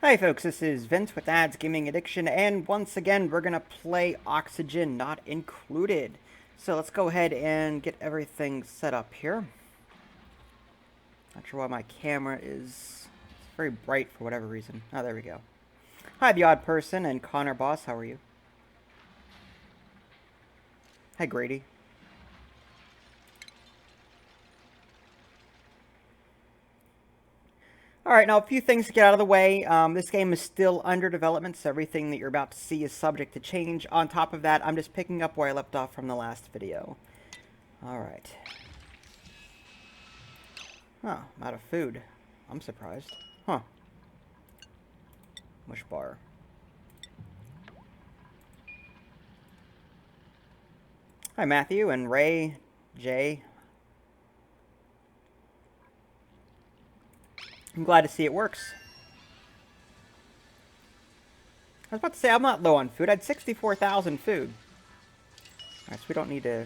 Hi folks, this is Vince with Ads Gaming Addiction, and once again we're gonna play Oxygen Not Included. So let's go ahead and get everything set up here. Not sure why my camera is very bright for whatever reason. Oh, there we go. Hi, The Odd Person and Connor Boss, how are you? Hi, Grady. Alright, now a few things to get out of the way. This game is still under development, so everything that you're about to see is subject to change. On top of that, I'm just picking up where I left off from the last video. Alright. Oh, I'm out of food. I'm surprised. Huh. Mush bar. Hi, Matthew and Ray, Jay. I'm glad to see it works. I was about to say, I'm not low on food. I had 64,000 food. Alright, so we don't need to...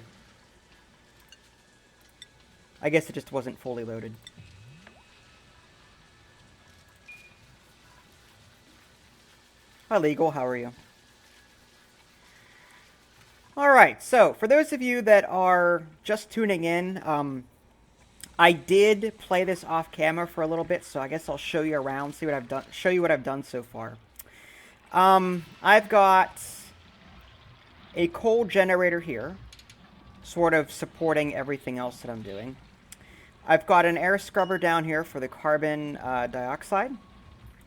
I guess it just wasn't fully loaded. Hi, Legal. How are you? Alright, so for those of you that are just tuning in, I did play this off camera for a little bit, so I guess I'll show you around, see what I've done, show you what I've done so far. I've got a coal generator here, sort of supporting everything else that I'm doing. I've got an air scrubber down here for the carbon dioxide.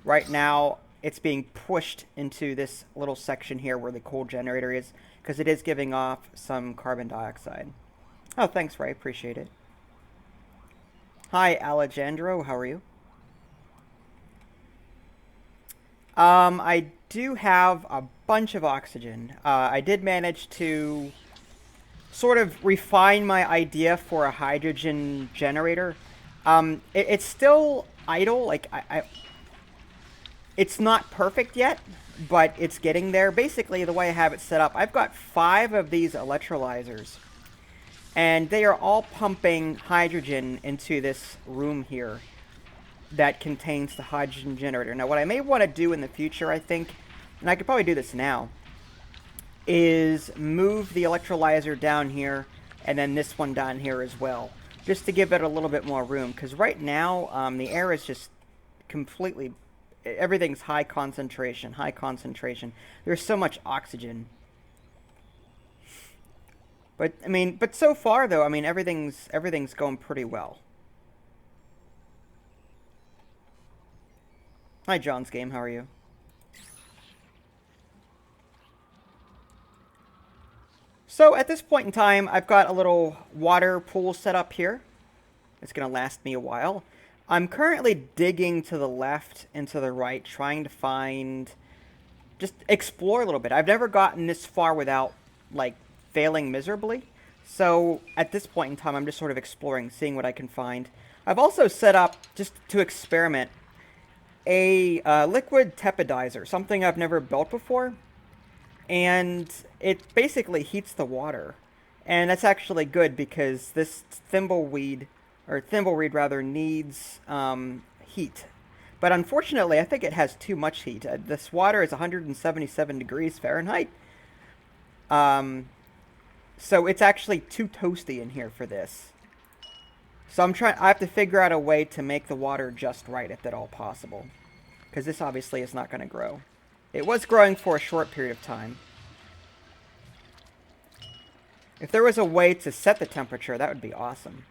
Right now, it's being pushed into this little section here where the coal generator is, because it is giving off some carbon dioxide. Oh, thanks, Ray. Appreciate it. Hi, Alejandro. How are you? I do have a bunch of oxygen. I did manage to sort of refine my idea for a hydrogen generator. It's still idle. Like, it's not perfect yet, but it's getting there. Basically, the way I have it set up, I've got 5 of these electrolyzers. And they are all pumping hydrogen into this room here that contains the hydrogen generator. Now, what I may want to do in the future, I think, and I could probably do this now, is move the electrolyzer down here and then this one down here as well, just to give it a little bit more room. Because right now, the air is just completely... everything's high concentration, high concentration. There's so much oxygen. But, I mean, but so far, though, I mean, everything's going pretty well. Hi, John's Game, how are you? So, at this point in time, I've got a little water pool set up here. It's going to last me a while. I'm currently digging to the left and to the right, trying to find... just explore a little bit. I've never gotten this far without, like, failing miserably. So at this point in time, I'm just sort of exploring, seeing what I can find. I've also set up, just to experiment, a liquid tepidizer, something I've never built before. And it basically heats the water. And that's actually good because this thimbleweed rather, needs heat. But unfortunately, I think it has too much heat. This water is 177 degrees Fahrenheit. So it's actually too toasty in here for this. So I have to figure out a way to make the water just right, if at all possible. Because this obviously is not going to grow. It was growing for a short period of time. If there was a way to set the temperature, that would be awesome.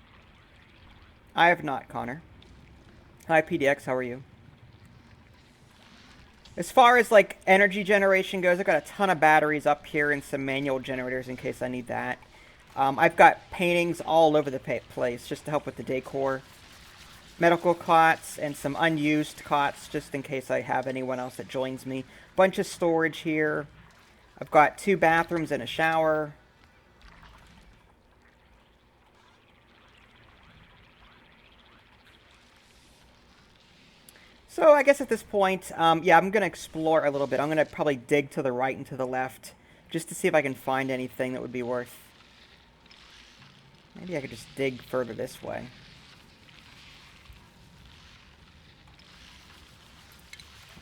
I have not, Connor. Hi, PDX, how are you? As far as, like, energy generation goes, I've got a ton of batteries up here and some manual generators in case I need that. I've got paintings all over the place just to help with the decor. Medical cots and some unused cots just in case I have anyone else that joins me. Bunch of storage here. I've got 2 bathrooms and a shower. So I guess at this point, yeah, I'm going to explore a little bit. I'm going to probably dig to the right and to the left just to see if I can find anything that would be worth... maybe I could just dig further this way.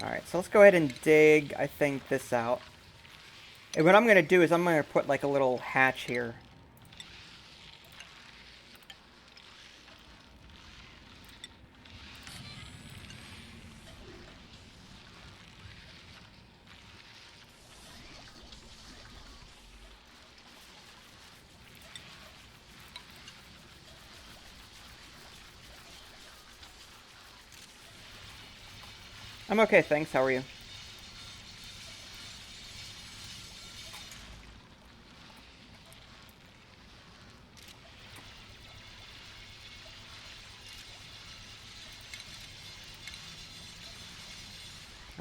Alright, so let's go ahead and dig, I think, this out. And what I'm going to do is I'm going to put like a little hatch here. I'm okay, thanks. How are you?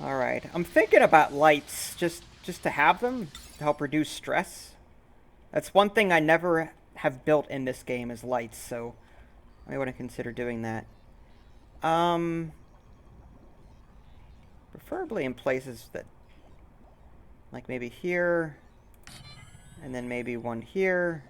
Alright, I'm thinking about lights, just to have them, to help reduce stress. That's one thing I never have built in this game is lights, so I want to consider doing that. Preferably in places that, like maybe here, and then maybe one here.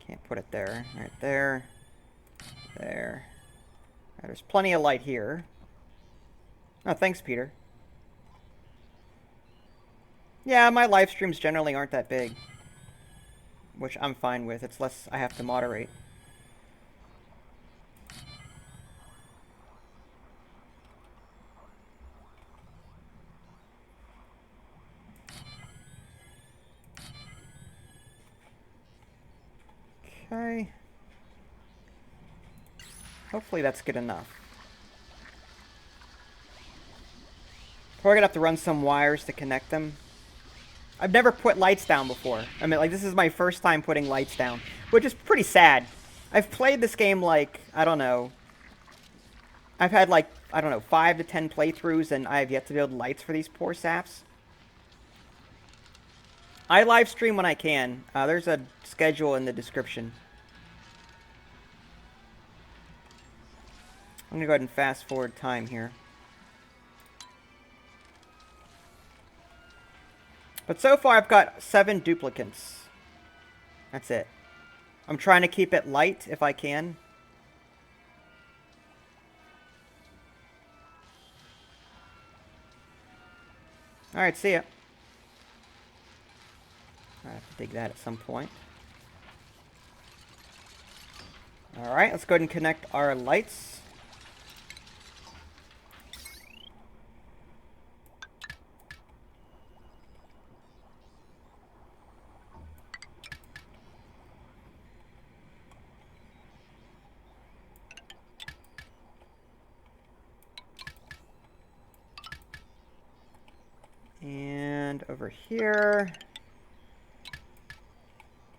Can't put it there. Right there. There. Right, there's plenty of light here. Oh, thanks, Peter. Yeah, my live streams generally aren't that big. Which I'm fine with. It's less I have to moderate. Okay. Hopefully that's good enough. Probably gonna have to run some wires to connect them. I've never put lights down before. I mean, like, this is my first time putting lights down, which is pretty sad. I've played this game, like, I don't know. I've had, like, I don't know, 5 to 10 playthroughs, and I have yet to build lights for these poor saps. I live stream when I can. There's a schedule in the description. I'm gonna go ahead and fast forward time here. But so far I've got 7 duplicates. That's it. I'm trying to keep it light if I can. Alright, see ya. I have to dig that at some point. Alright, let's go ahead and connect our lights. And over here.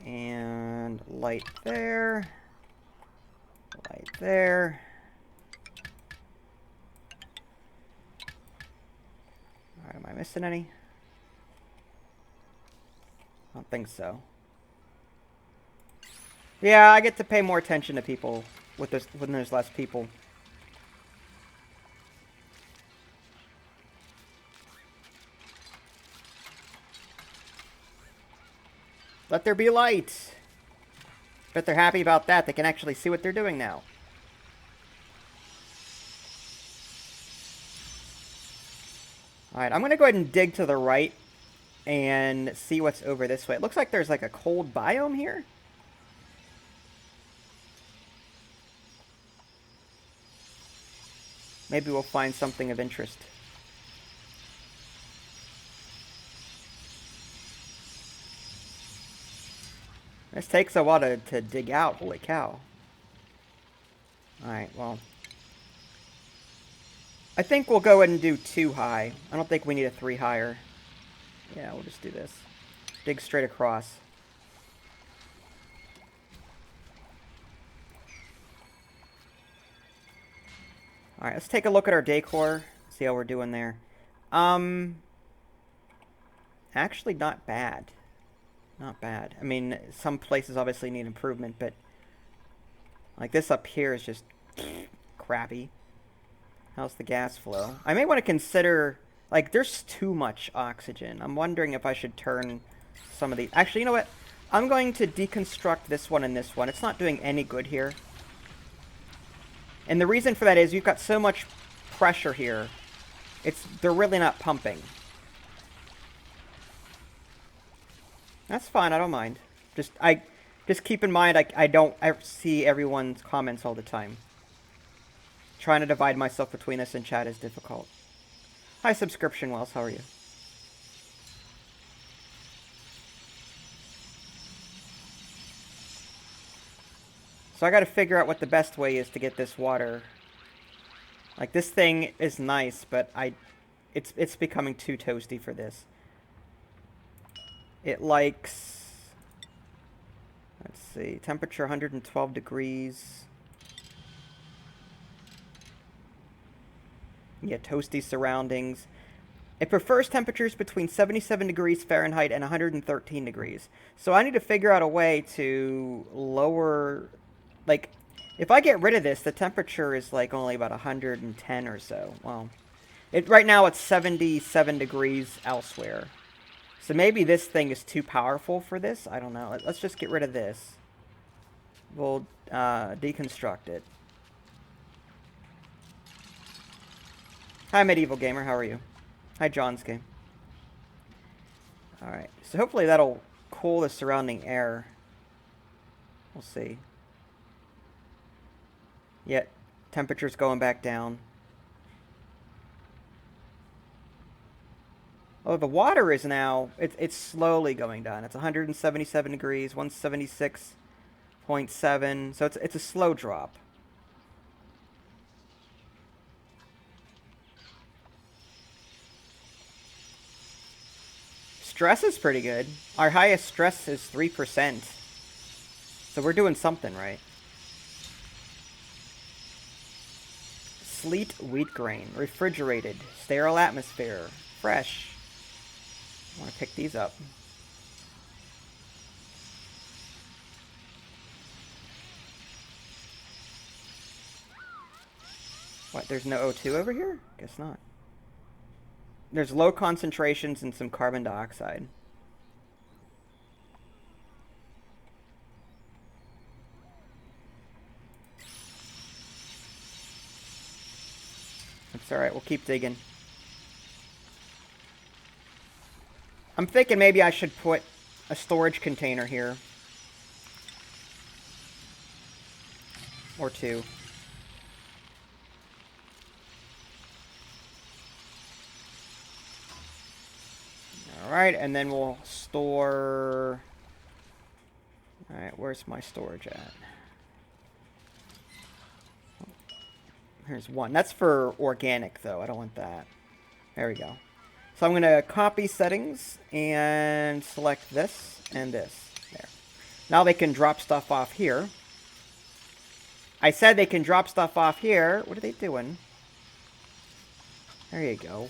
And light there. Light there. Alright, am I missing any? I don't think so. Yeah, I get to pay more attention to people with this when there's less people. Let there be light. Bet they're happy about that. They can actually see what they're doing now. Alright, I'm going to go ahead and dig to the right and see what's over this way. It looks like there's like a cold biome here. Maybe we'll find something of interest. This takes a while to dig out. Holy cow. Alright, well. I think we'll go ahead and do 2 high. I don't think we need a 3 higher. Yeah, we'll just do this. Dig straight across. Alright, let's take a look at our decor. See how we're doing there. Actually not bad. Not bad. I mean, some places obviously need improvement, but like this up here is just crappy. How's the gas flow? I may want to consider, like, there's too much oxygen. I'm wondering if I should turn some of these. Actually, you know what? I'm going to deconstruct this one and this one. It's not doing any good here. And the reason for that is you've got so much pressure here. They're really not pumping. That's fine, I don't mind. Just keep in mind I don't see everyone's comments all the time. Trying to divide myself between this and chat is difficult. Hi, Subscription Wells, how are you? So I gotta figure out what the best way is to get this water. Like, this thing is nice, but it's becoming too toasty for this. It likes, let's see, temperature 112 degrees. Yeah, toasty surroundings. It prefers temperatures between 77 degrees Fahrenheit and 113 degrees. So I need to figure out a way to lower, like, if I get rid of this, the temperature is like only about 110 or so. Well, right now it's 77 degrees elsewhere. So maybe this thing is too powerful for this. I don't know. Let's just get rid of this. We'll deconstruct it. Hi, Medieval Gamer. How are you? Hi, John's Game. Alright. So hopefully that'll cool the surrounding air. We'll see. Yet, temperature's going back down. Oh, the water is now, it's slowly going down. It's 177 degrees, 176.7. So it's a slow drop. Stress is pretty good. Our highest stress is 3%. So we're doing something right. Sleet wheat grain. Refrigerated. Sterile atmosphere. Fresh. I want to pick these up. What, there's no O2 over here? Guess not. There's low concentrations and some carbon dioxide. That's alright, we'll keep digging. I'm thinking maybe I should put a storage container here. Or two. Alright, and then we'll store... Alright, where's my storage at? Here's one. That's for organic, though. I don't want that. There we go. So I'm going to copy settings and select this and this. There. Now they can drop stuff off here. I said they can drop stuff off here. What are they doing? There you go.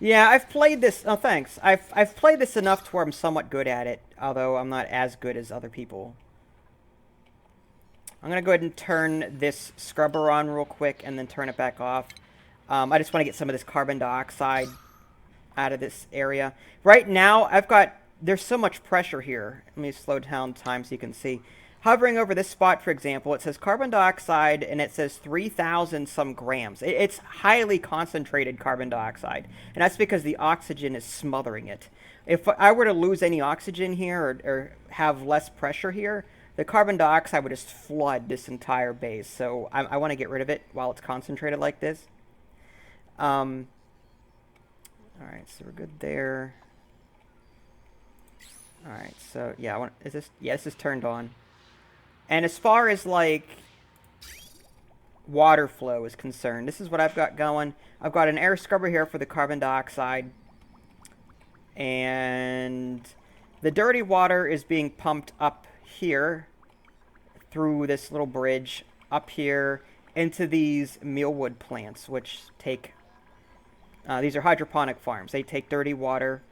Yeah, I've played this. Oh, thanks. I've played this enough to where I'm somewhat good at it, although I'm not as good as other people. I'm gonna go ahead and turn this scrubber on real quick, and then turn it back off. I just want to get some of this carbon dioxide out of this area. Right now, there's so much pressure here. Let me slow down time so you can see. Hovering over this spot, for example, it says carbon dioxide, and it says 3,000 some grams. It's highly concentrated carbon dioxide, and that's because the oxygen is smothering it. If I were to lose any oxygen here or have less pressure here, the carbon dioxide would just flood this entire base. So I want to get rid of it while it's concentrated like this. All right, so we're good there. All right, so yeah, this is turned on. And as far as, like, water flow is concerned, this is what I've got going. I've got an air scrubber here for the carbon dioxide. And the dirty water is being pumped up here through this little bridge up here into these mealwood plants, which take... these are hydroponic farms. They take dirty water.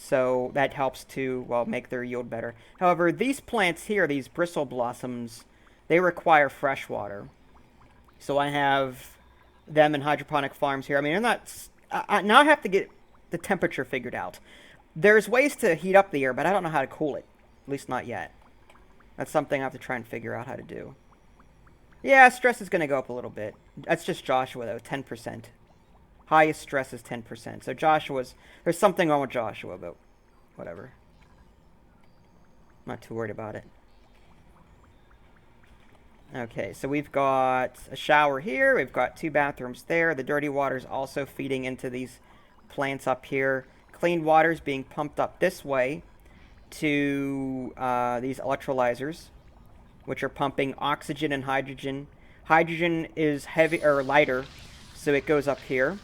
So that helps to, well, make their yield better. However, these plants here, these bristle blossoms, they require fresh water. So I have them in hydroponic farms here. I mean, they're not. Now I have to get the temperature figured out. There's ways to heat up the air, but I don't know how to cool it. At least not yet. That's something I have to try and figure out how to do. Yeah, stress is going to go up a little bit. That's just Joshua, though, 10%. Highest stress is 10%. So Joshua's... There's something wrong with Joshua, but whatever. I'm not too worried about it. Okay, so we've got a shower here. We've got 2 bathrooms there. The dirty water's also feeding into these plants up here. Clean water's being pumped up this way to these electrolyzers, which are pumping oxygen and hydrogen. Hydrogen is heavy or lighter, so it goes up here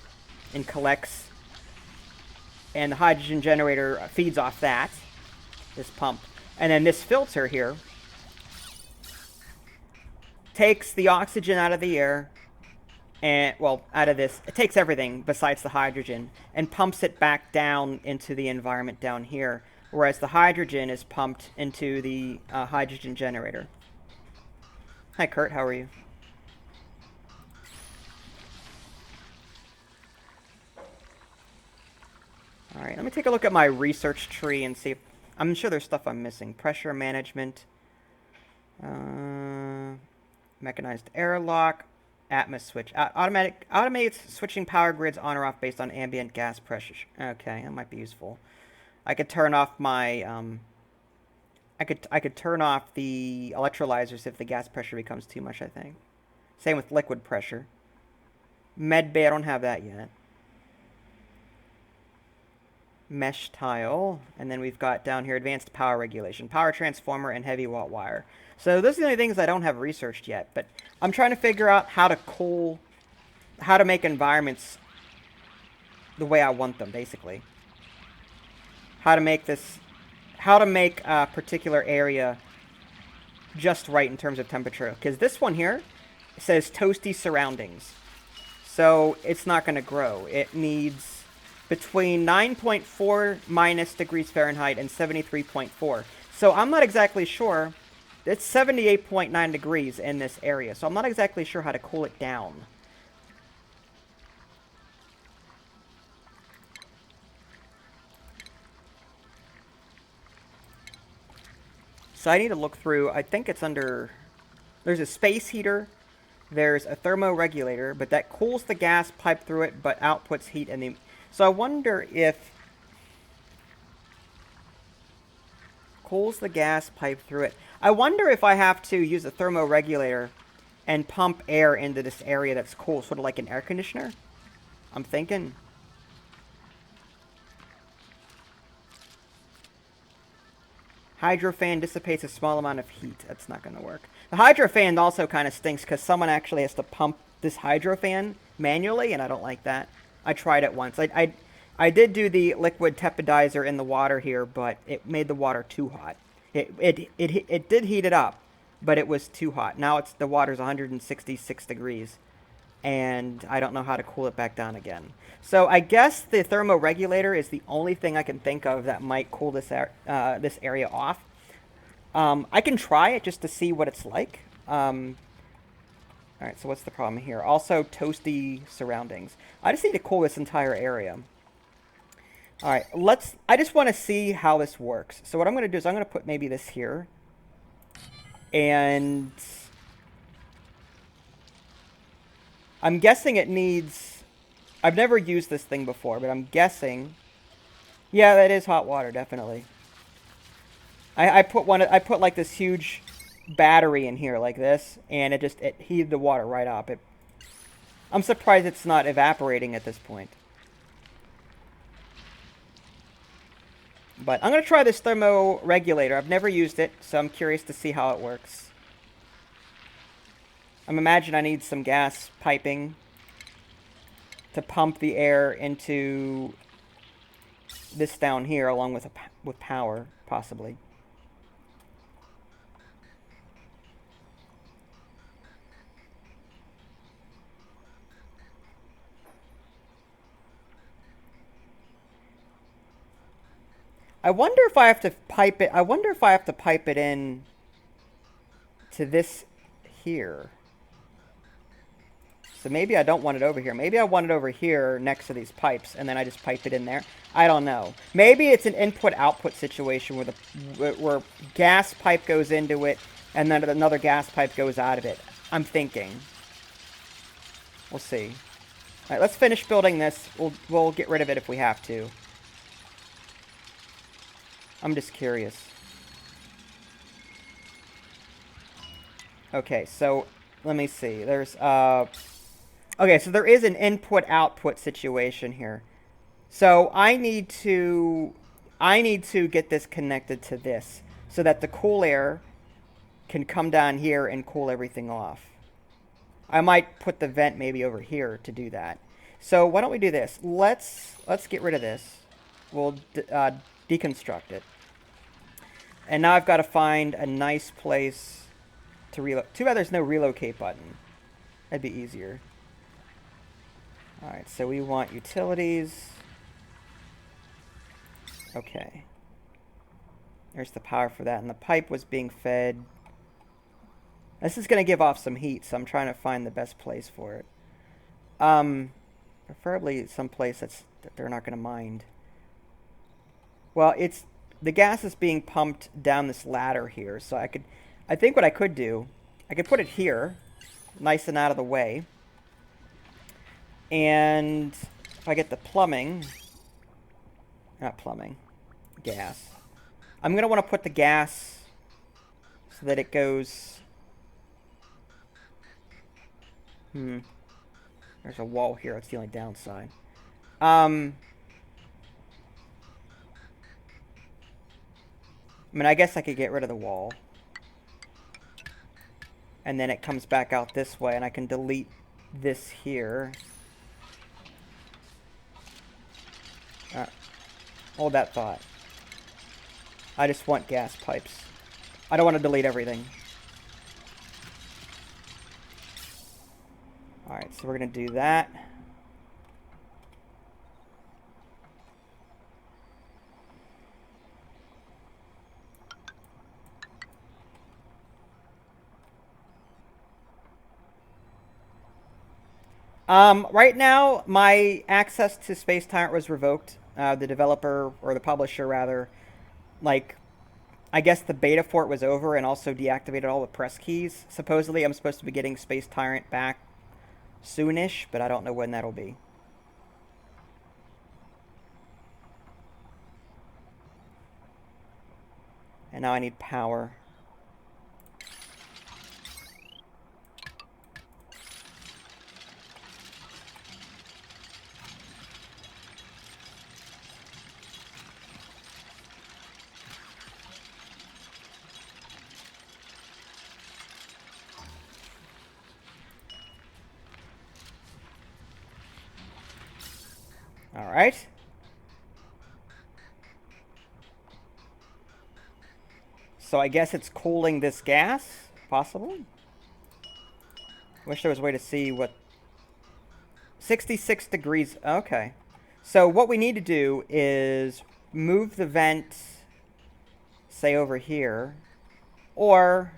and collects, and the hydrogen generator feeds off that, this pump. And then this filter here takes the oxygen out of the air, and, well, out of this, it takes everything besides the hydrogen, and pumps it back down into the environment down here, whereas the hydrogen is pumped into the hydrogen generator. Hi, Kurt. How are you? All right, let me take a look at my research tree and see if... I'm sure there's stuff I'm missing. Pressure management. Mechanized airlock. Atmos switch. Automated switching power grids on or off based on ambient gas pressure. Okay, that might be useful. I could turn off my... I could turn off the electrolyzers if the gas pressure becomes too much, I think. Same with liquid pressure. Med bay, I don't have that yet. Mesh tile. And then we've got down here advanced power regulation. Power transformer and heavy watt wire. So those are the only things I don't have researched yet. But I'm trying to figure out how to cool... how to make environments the way I want them, basically. How to make this... how to make a particular area just right in terms of temperature. Because this one here says toasty surroundings. So it's not going to grow. It needs between 9.4 minus degrees Fahrenheit and 73.4. So I'm not exactly sure. It's 78.9 degrees in this area. So I'm not exactly sure how to cool it down. So I need to look through, I think it's under, there's a space heater, there's a thermoregulator, but that cools the gas pipe through it, but outputs heat in the, so I wonder if, cools the gas pipe through it. I wonder if I have to use a thermoregulator and pump air into this area that's cool, sort of like an air conditioner. I'm thinking. Hydrofan dissipates a small amount of heat. That's not going to work. The hydrofan also kind of stinks because someone actually has to pump this hydrofan manually, and I don't like that. I tried it once. I did do the liquid tepidizer in the water here, but it made the water too hot. It did heat it up, but it was too hot. Now the water's 166 degrees, and I don't know how to cool it back down again. So I guess the thermoregulator is the only thing I can think of that might cool this area off. I can try it just to see what it's like. All right, so what's the problem here? Also, toasty surroundings. I just need to cool this entire area. All right, I just want to see how this works. So what I'm going to do is I'm going to put maybe this here. And I'm guessing it needs... I've never used this thing before, but I'm guessing... Yeah, that is hot water, definitely. I put like this huge battery in here like this, and it heated the water right up. I'm surprised it's not evaporating at this point. But I'm going to try this thermoregulator. I've never used it, so I'm curious to see how it works. I'm imagining I need some gas piping to pump the air into this down here, along with power, possibly. I wonder if I have to pipe it. I wonder if I have to pipe it in to this here. So maybe I don't want it over here. Maybe I want it over here next to these pipes, and then I just pipe it in there. I don't know. Maybe it's an input-output situation where gas pipe goes into it, and then another gas pipe goes out of it. I'm thinking. We'll see. All right, let's finish building this. We'll get rid of it if we have to. I'm just curious. Okay, so let me see. There's okay, so there is an input-output situation here. So I need to get this connected to this so that the cool air can come down here and cool everything off. I might put the vent maybe over here to do that. So why don't we do this? Let's get rid of this. We'll deconstruct it. And now I've got to find a nice place to relocate. Too bad there's no relocate button. That'd be easier. Alright, so we want utilities. Okay. There's the power for that. And the pipe was being fed. This is going to give off some heat, so I'm trying to find the best place for it. Preferably someplace that they're not going to mind. Well, the gas is being pumped down this ladder here, so I think what I could do, I could put it here, nice and out of the way. And if I get the gas. I'm going to want to put the gas so that it goes... There's a wall here. That's the only downside. I mean, I guess I could get rid of the wall. And then it comes back out this way, and I can delete this here. Hold that thought. I just want gas pipes. I don't want to delete everything. Alright, so we're going to do that. Right now, my access to Space Tyrant was revoked. The developer, or the publisher rather, like, I guess the beta for it was over and also deactivated all the press keys. Supposedly, I'm supposed to be getting Space Tyrant back soonish, but I don't know when that'll be. And now I need power. All right. So I guess it's cooling this gas, possibly? Wish there was a way to see what... 66 degrees, okay. So what we need to do is move the vent, say over here, or...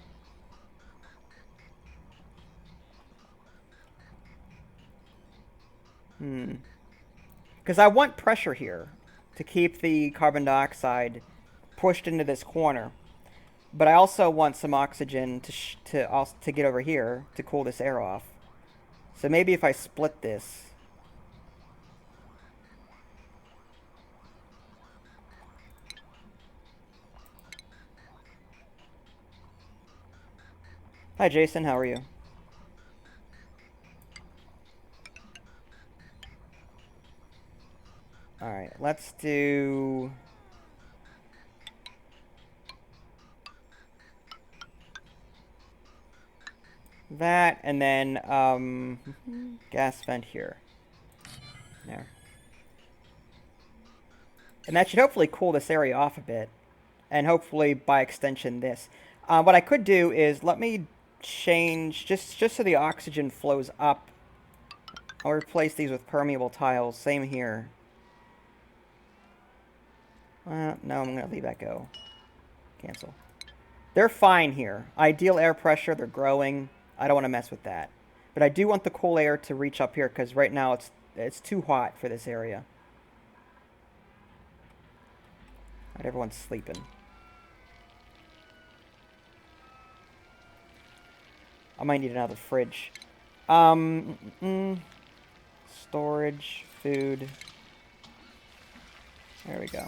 Because I want pressure here to keep the carbon dioxide pushed into this corner. But I also want some oxygen to get over here to cool this air off. So maybe if I split this. Hi Jason, how are you? Alright, let's do... that, and then, gas vent here. There. And that should hopefully cool this area off a bit. And hopefully, by extension, this. What I could do is, let me change, just so the oxygen flows up. I'll replace these with permeable tiles. Same here. No, I'm going to leave that go. Cancel. They're fine here. Ideal air pressure, they're growing. I don't want to mess with that. But I do want the cool air to reach up here because right now it's too hot for this area. All right, everyone's sleeping. I might need another fridge. Storage, food. There we go.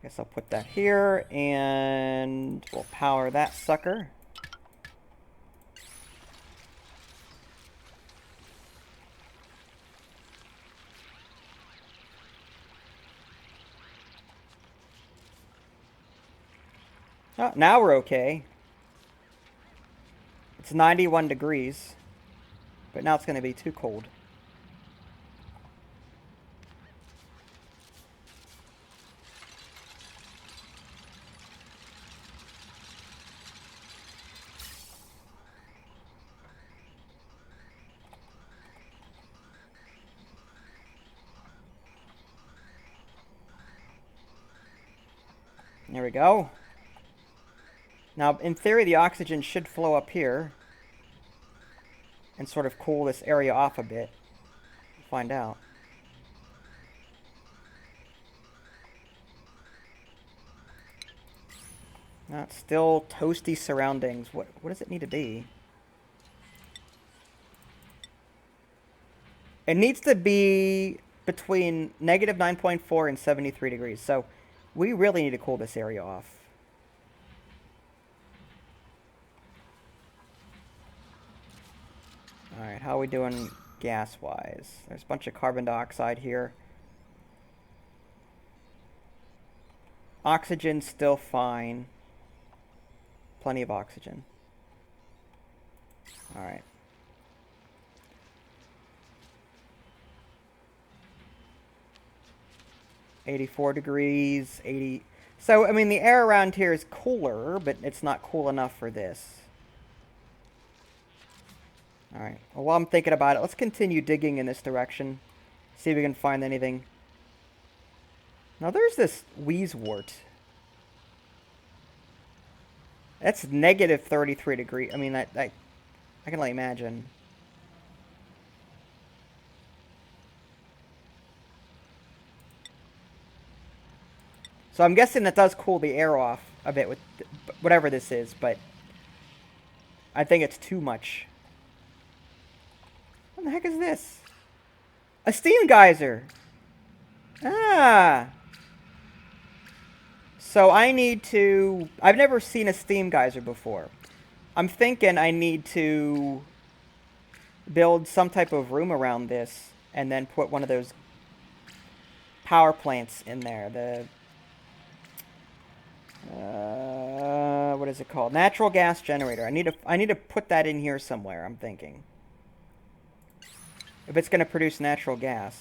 Guess I'll put that here, and we'll power that sucker. Oh, now we're okay. It's 91 degrees, but now it's going to be too cold. There we go. Now, in theory, the oxygen should flow up here and sort of cool this area off a bit. We'll find out. That's still toasty surroundings. What does it need to be? It needs to be between negative 9.4 and 73 degrees. So we really need to cool this area off. Alright, how are we doing gas-wise? There's a bunch of carbon dioxide here. Oxygen's still fine. Plenty of oxygen. Alright. $84 degrees, 80... So, I mean, the air around here is cooler, but it's not cool enough for this. Alright, well, while I'm thinking about it, let's continue digging in this direction. See if we can find anything. Now, there's this wheezewort. That's negative 33 degrees. I mean, I can only imagine. So I'm guessing that does cool the air off a bit with whatever this is, but I think it's too much. What the heck is this? A steam geyser! Ah! So I need to... I've never seen a steam geyser before. I'm thinking I need to build some type of room around this and then put one of those power plants in there. The... what is it called? Natural gas generator. I need to put that in here somewhere, I'm thinking. If it's going to produce natural gas.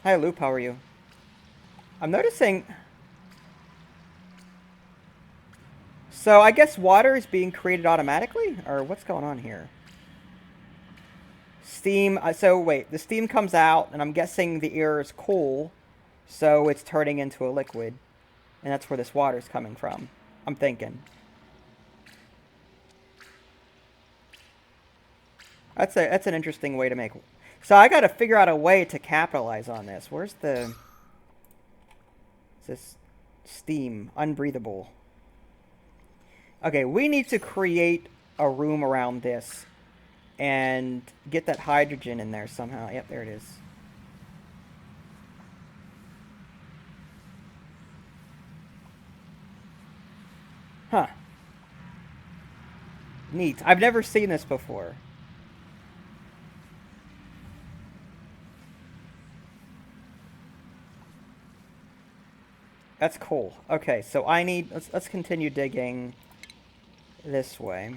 Hi, Loop. How are you? I'm noticing... So, I guess water is being created automatically? Or what's going on here? Steam... So, wait. The steam comes out, and I'm guessing the air is cool. So, it's turning into a liquid. And that's where this water is coming from. I'm thinking. That's an interesting way to make... So I got to figure out a way to capitalize on this. Where's the... Is this steam? Unbreathable. Okay, we need to create a room around this and get that hydrogen in there somehow. Yep, there it is. Huh. Neat. I've never seen this before. That's cool. Okay, so I need... Let's continue digging this way.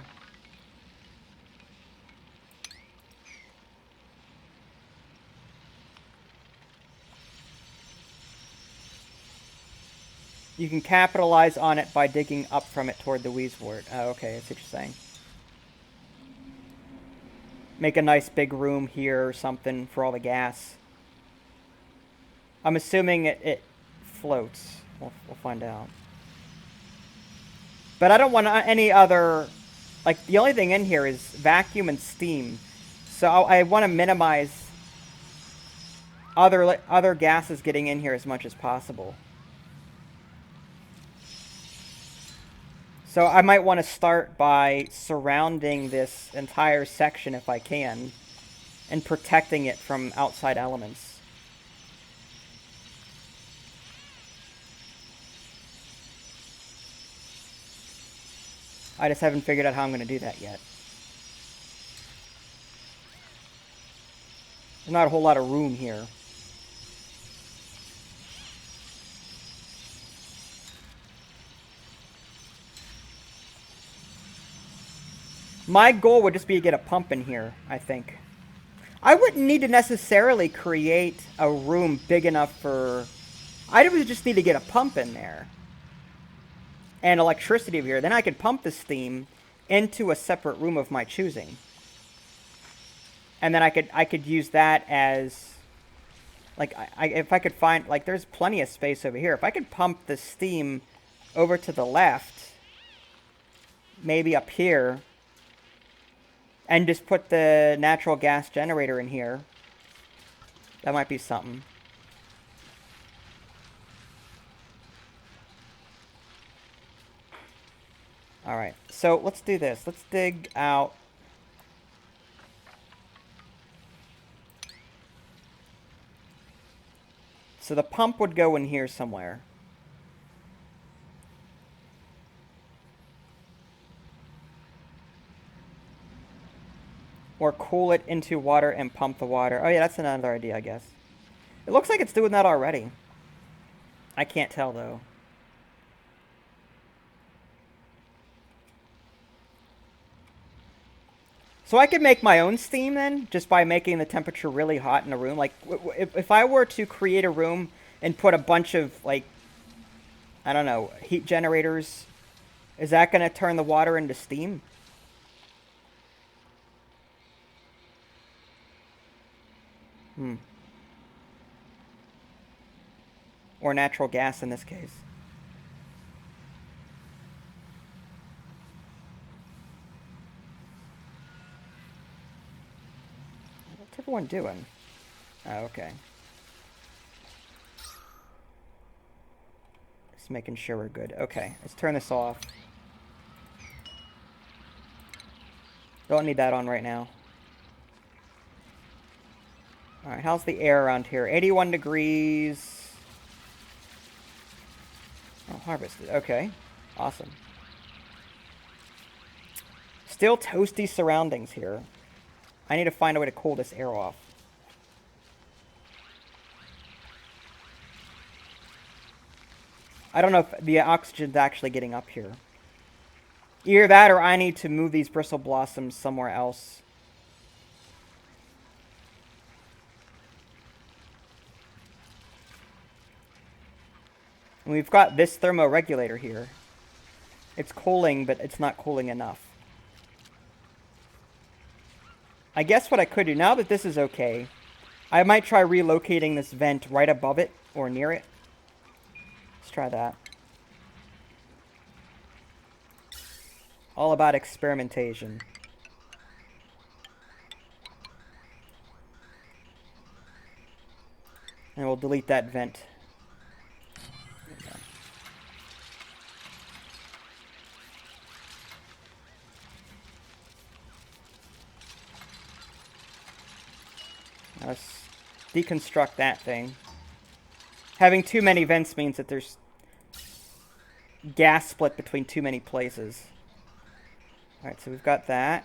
You can capitalize on it by digging up from it toward the wheezewort. Oh, okay, that's what you're saying. Make a nice big room here or something for all the gas. I'm assuming it floats. We'll find out. But I don't want any other... Like, the only thing in here is vacuum and steam. So I want to minimize other gases getting in here as much as possible. So I might want to start by surrounding this entire section if I can, and protecting it from outside elements. I just haven't figured out how I'm going to do that yet. There's not a whole lot of room here. My goal would just be to get a pump in here, I think. I wouldn't need to necessarily create a room big enough for... I would just need to get a pump in there. And electricity over here. Then I could pump the steam into a separate room of my choosing. And then I could use that as... Like, if I could find... Like, there's plenty of space over here. If I could pump the steam over to the left... Maybe up here... And just put the natural gas generator in here. That might be something. Alright, so let's do this. Let's dig out. So the pump would go in here somewhere. Or cool it into water and pump the water. Oh yeah, that's another idea, I guess. It looks like it's doing that already. I can't tell, though. So I could make my own steam, then, just by making the temperature really hot in a room. Like, if I were to create a room and put a bunch of, like, I don't know, heat generators, is that going to turn the water into steam? Or natural gas in this case. What's everyone doing? Oh, okay. Just making sure we're good. Okay, let's turn this off. Don't need that on right now. Alright, how's the air around here? 81 degrees. Oh, harvested. Okay. Awesome. Still toasty surroundings here. I need to find a way to cool this air off. I don't know if the oxygen's actually getting up here. Either that or I need to move these bristle blossoms somewhere else. And we've got this thermoregulator here. It's cooling, but it's not cooling enough. I guess what I could do, now that this is okay, I might try relocating this vent right above it, or near it. Let's try that. All about experimentation. And we'll delete that vent. Let's deconstruct that thing. Having too many vents means that there's gas split between too many places. Alright, so we've got that.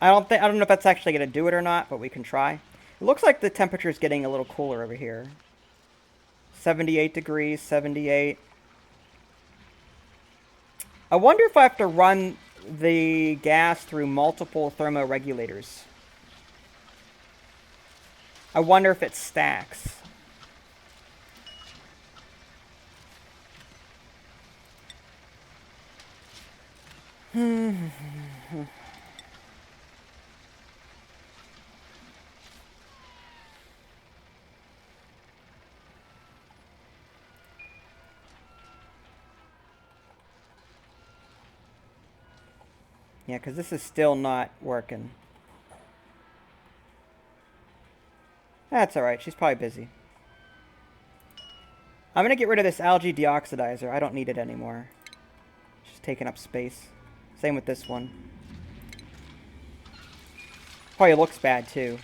I don't know if that's actually going to do it or not, but we can try. It looks like the temperature is getting a little cooler over here. 78 degrees, 78. I wonder if I have to run the gas through multiple thermoregulators. I wonder if it stacks. Yeah, because this is still not working. That's alright, she's probably busy. I'm going to get rid of this algae deoxidizer. I don't need it anymore. It's just taking up space. Same with this one. Probably looks bad, too.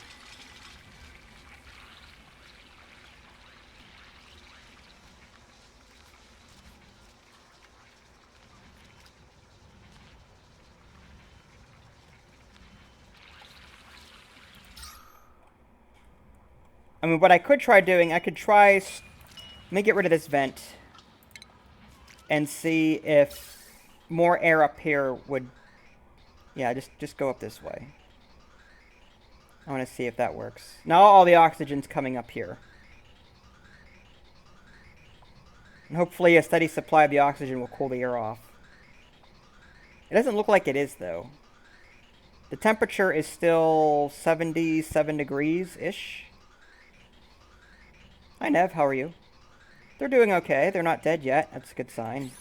I mean, what I could try doing, I could try... Let me get rid of this vent. And see if more air up here would... Yeah, just go up this way. I want to see if that works. Now all the oxygen's coming up here. And hopefully a steady supply of the oxygen will cool the air off. It doesn't look like it is, though. The temperature is still 77 degrees-ish. Hi, Nev. How are you? They're doing okay. They're not dead yet. That's a good sign.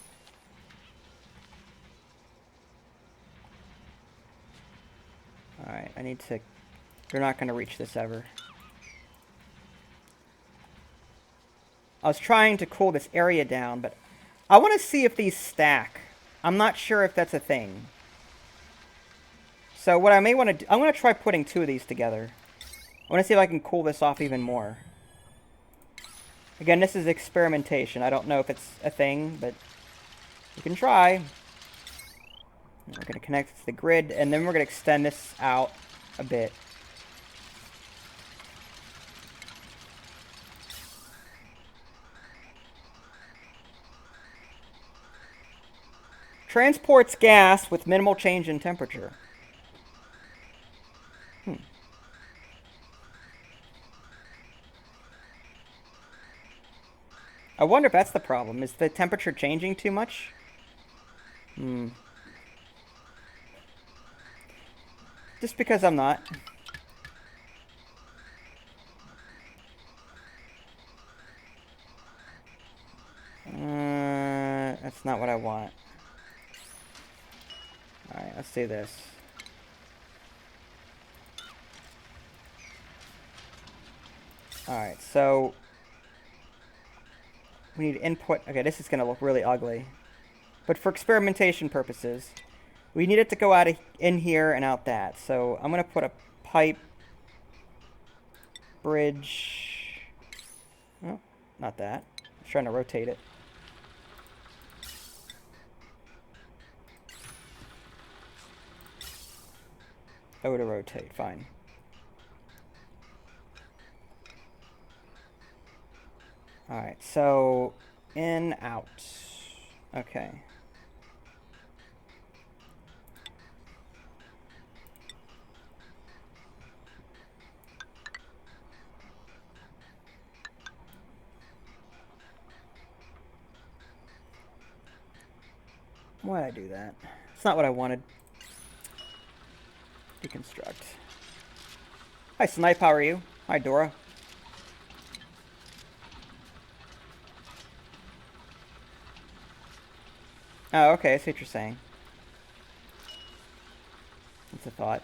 Alright, I need to... They're not going to reach this ever. I was trying to cool this area down, but I want to see if these stack. I'm not sure if that's a thing. So what I may want to do... I'm going to try putting 2 of these together. I want to see if I can cool this off even more. Again, this is experimentation. I don't know if it's a thing, but you can try. And we're going to connect it to the grid, and then we're going to extend this out a bit. Transports gas with minimal change in temperature. I wonder if that's the problem. Is the temperature changing too much? Just because I'm not. That's not what I want. Alright, let's do this. Alright, so... we need input... Okay, this is going to look really ugly. But for experimentation purposes, we need it to go out in here and out that. So I'm going to put a pipe... bridge... Oh, not that. I was trying to rotate it. Oh, to rotate. Fine. Alright, so... in, out. Okay. Why did I do that? It's not what I wanted. Deconstruct. Hi, Snipe, how are you? Hi, Dora. Oh, okay, I see what you're saying. That's a thought.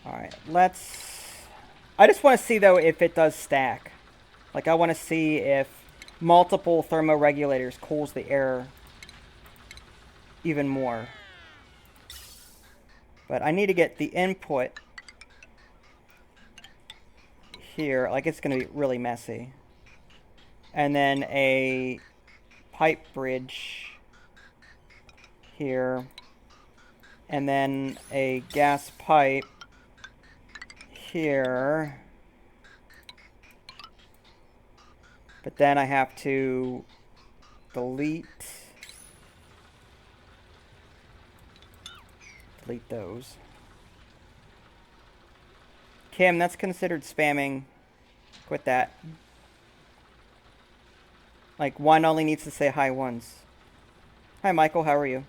Alright, let's... I just want to see, though, if it does stack. Like, I want to see if multiple thermoregulators cools the air even more. But I need to get the input here. Like, it's going to be really messy. And then a pipe bridge here. And then a gas pipe here. But then I have to delete those. Kim, that's considered spamming. Quit that. Like, one only needs to say hi once. Hi, Michael, how are you?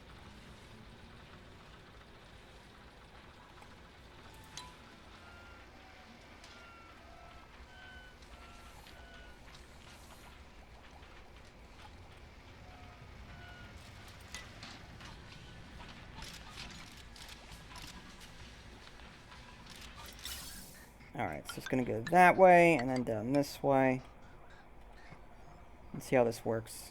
Alright, so it's going to go that way, and then down this way. Let's see how this works.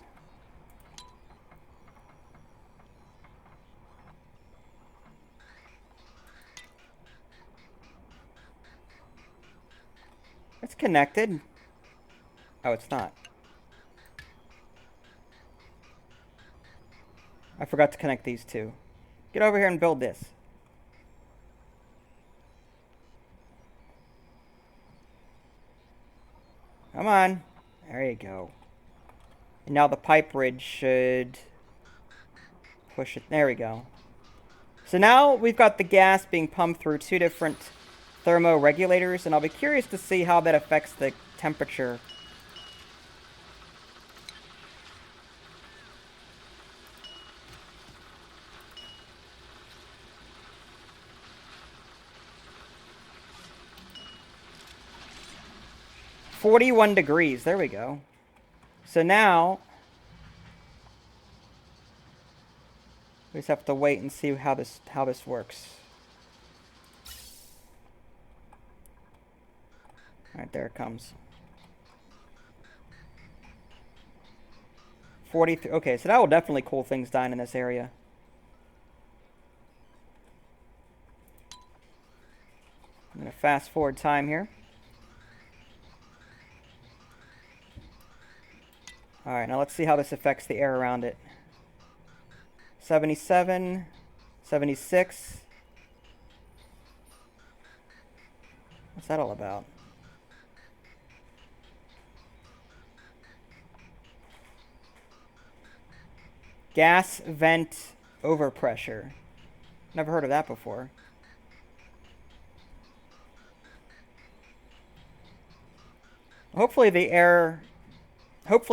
It's connected. Oh, it's not. I forgot to connect these two. Get over here and build this. Come on. There you go. And now the pipe bridge should push it. There we go. So now we've got the gas being pumped through two different thermoregulators, and I'll be curious to see how that affects the temperature. "41 degrees. There we go. So now we just have to wait and see how this works. All right, there it comes. 43. Okay, so that will definitely cool things down in this area. I'm going to fast forward time here. All right, now let's see how this affects the air around it. 77, 76. What's that all about? Gas vent overpressure. Never heard of that before. Hopefully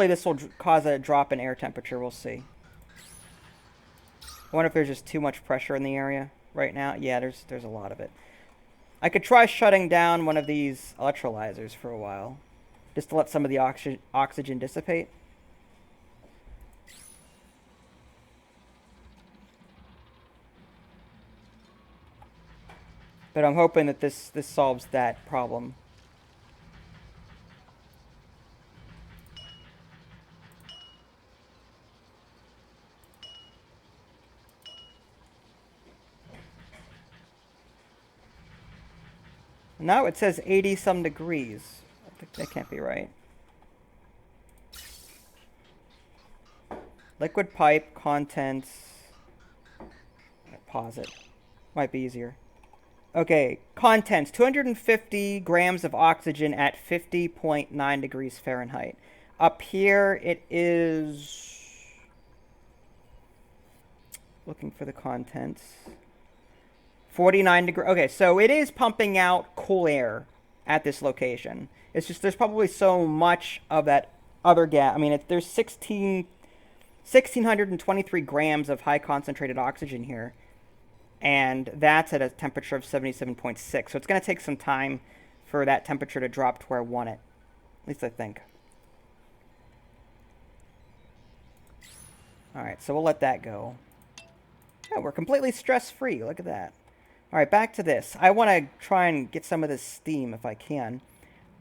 this will cause a drop in air temperature. We'll see. I wonder if there's just too much pressure in the area right now. Yeah, there's a lot of it. I could try shutting down one of these electrolyzers for a while, just to let some of the oxygen dissipate. But I'm hoping that this solves that problem. Now it says 80 some degrees. I think that can't be right. Liquid pipe contents. Pause it. Might be easier. Okay, contents. 250 grams of oxygen at 50.9 degrees Fahrenheit. Up here it is... Looking for the contents. 49 degrees. Okay, so it is pumping out cool air at this location. It's just there's probably so much of that other gas. I mean, there's 1,623 grams of high concentrated oxygen here. And that's at a temperature of 77.6. So it's going to take some time for that temperature to drop to where I want it. At least I think. Alright, so we'll let that go. Yeah, we're completely stress-free. Look at that. Alright, back to this. I want to try and get some of this steam if I can.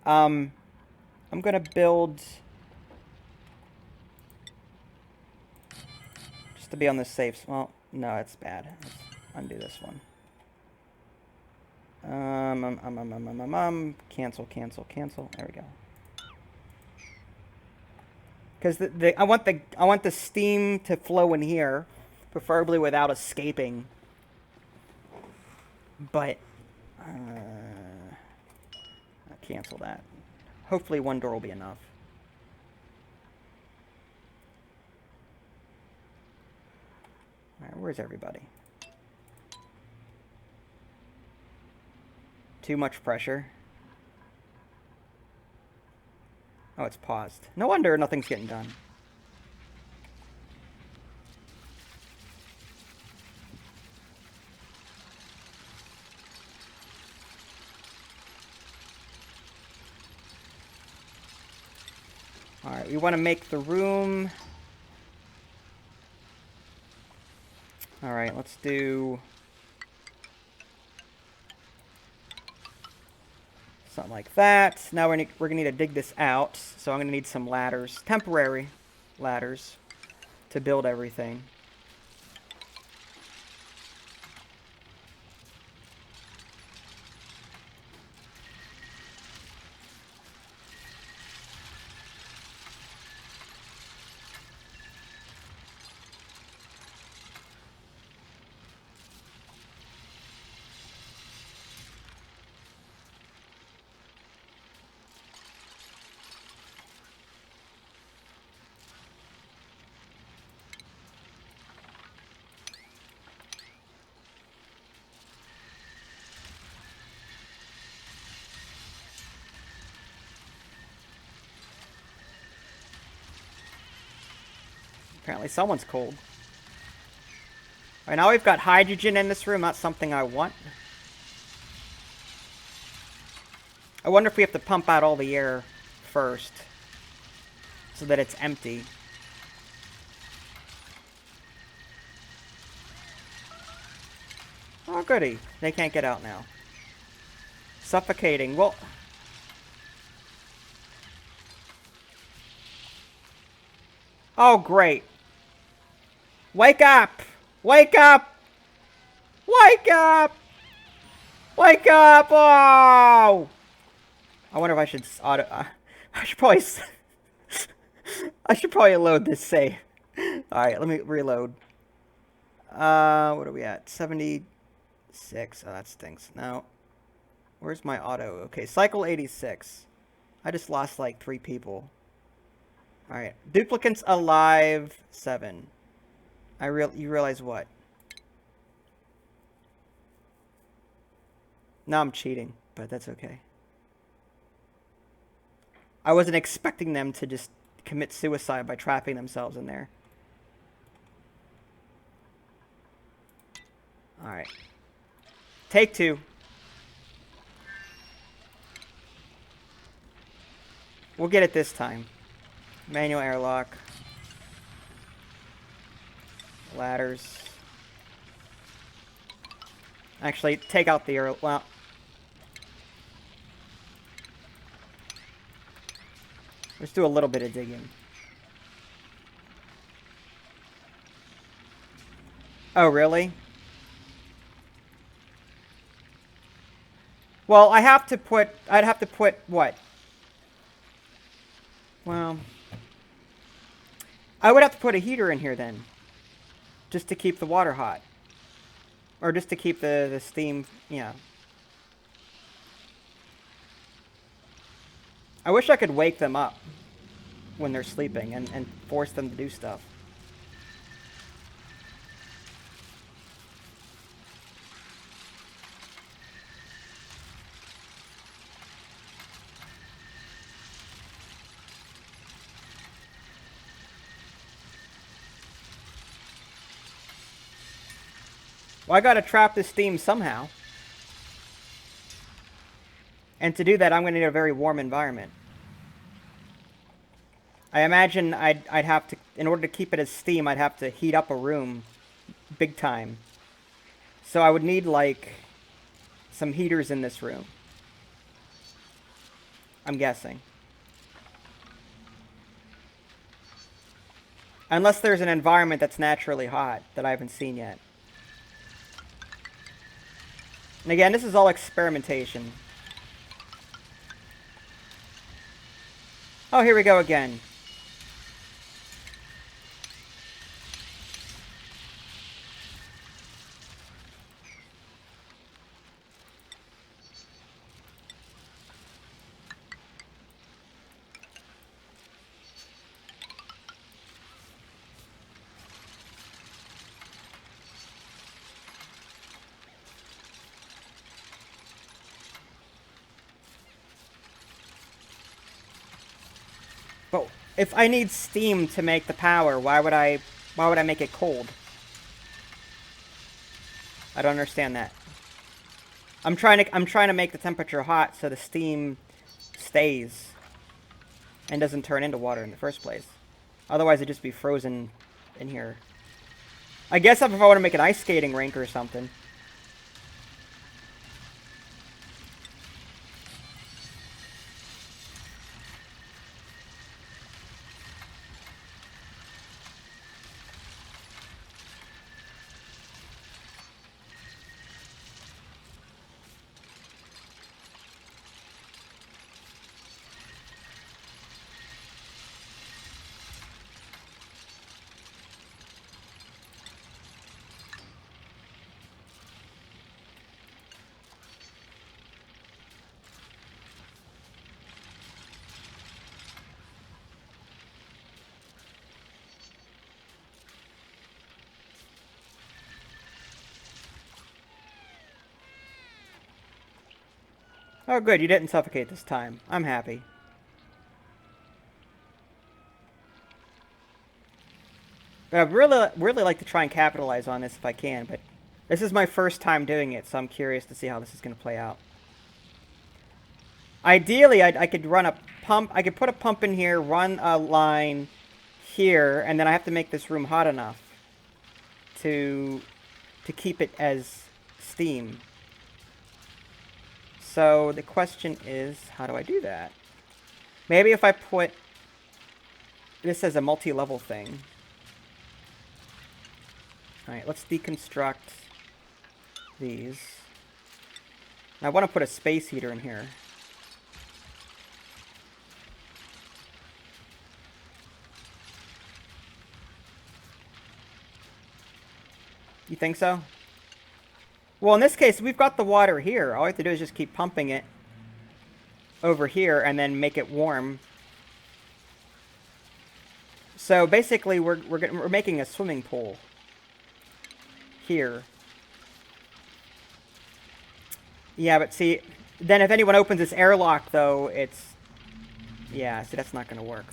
I'm going to build... Just to be on the safe... Well, no, it's bad. Let's undo this one. Cancel, cancel, cancel. There we go. Because I want the steam to flow in here, preferably without escaping. But I'll cancel that. Hopefully one door will be enough. All right, where's everybody? Too much pressure. Oh, it's paused. No wonder nothing's getting done. Alright, we want to make the room... Alright, let's do... Something like that. Now we're going to need to dig this out. So I'm going to need some ladders. Temporary ladders to build everything. Apparently someone's cold. Alright, now we've got hydrogen in this room. That's something I want. I wonder if we have to pump out all the air first so that it's empty. Oh, goody. They can't get out now. Suffocating. Well... Oh, great. Wake up! Wake up! Wake up! Wake up! Oh! I wonder if I should auto... I should probably... I should probably load this save. Alright, let me reload. What are we at? 76. Oh, that stinks. No. Where's my auto? Okay, cycle 86. I just lost like 3 people. Alright. Duplicates alive 7. You realize what? No, I'm cheating, but that's okay. I wasn't expecting them to just commit suicide by trapping themselves in there. Alright. Take 2. We'll get it this time. Manual airlock. Ladders. Actually, take out the air... Well... Let's do a little bit of digging. Oh, really? Well, I'd have to put, what? Well... I would have to put a heater in here then. Just to keep the water hot. Or just to keep the steam, yeah. I wish I could wake them up when they're sleeping and force them to do stuff. Well, I gotta trap this steam somehow. And to do that, I'm gonna need a very warm environment. I imagine I'd have to, in order to keep it as steam, I'd have to heat up a room big time. So I would need, like, some heaters in this room. I'm guessing. Unless there's an environment that's naturally hot that I haven't seen yet. And again, this is all experimentation. Oh, here we go again. But if I need steam to make the power, why would I make it cold? I don't understand that. I'm trying to make the temperature hot so the steam stays and doesn't turn into water in the first place. Otherwise it'd just be frozen in here. I guess if I want to make an ice skating rink or something. Oh, good, you didn't suffocate this time. I'm happy. But I'd really like to try and capitalize on this if I can, but this is my first time doing it, so I'm curious to see how this is going to play out. Ideally, I could run a pump. I could put a pump in here, run a line here, and then I have to make this room hot enough to keep it as steam. So the question is, how do I do that? Maybe if I put this as a multi-level thing. Alright, let's deconstruct these. I want to put a space heater in here. You think so? Well, in this case, we've got the water here. All we have to do is just keep pumping it over here and then make it warm. So basically, we're making a swimming pool here. Yeah, but see, then if anyone opens this airlock, though, it's... Yeah, see, that's not going to work.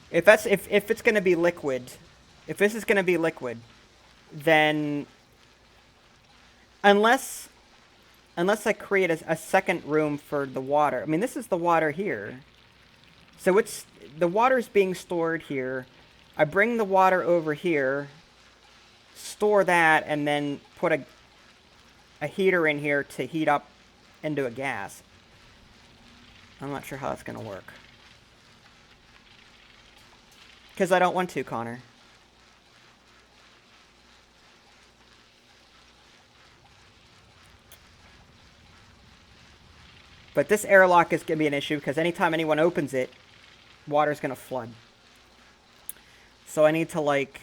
If it's going to be liquid, if this is going to be liquid, then unless I create a second room for the water. I mean, this is the water here. So the water's being stored here. I bring the water over here, store that, and then put a heater in here to heat up into a gas. I'm not sure how that's going to work. Because I don't want to, Connor. But this airlock is going to be an issue because anytime anyone opens it, water's going to flood. So I need to, like...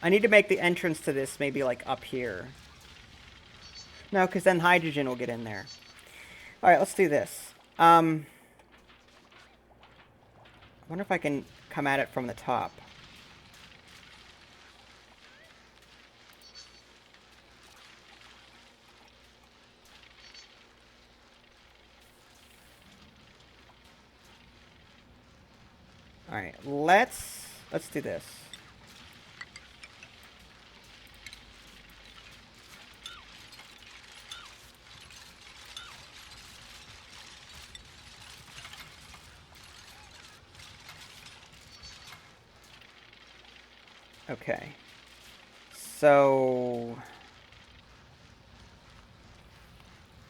I need to make the entrance to this maybe, like, up here. No, because then hydrogen will get in there. Alright, let's do this. I wonder if I can come at it from the top. Alright, let's do this. Okay. So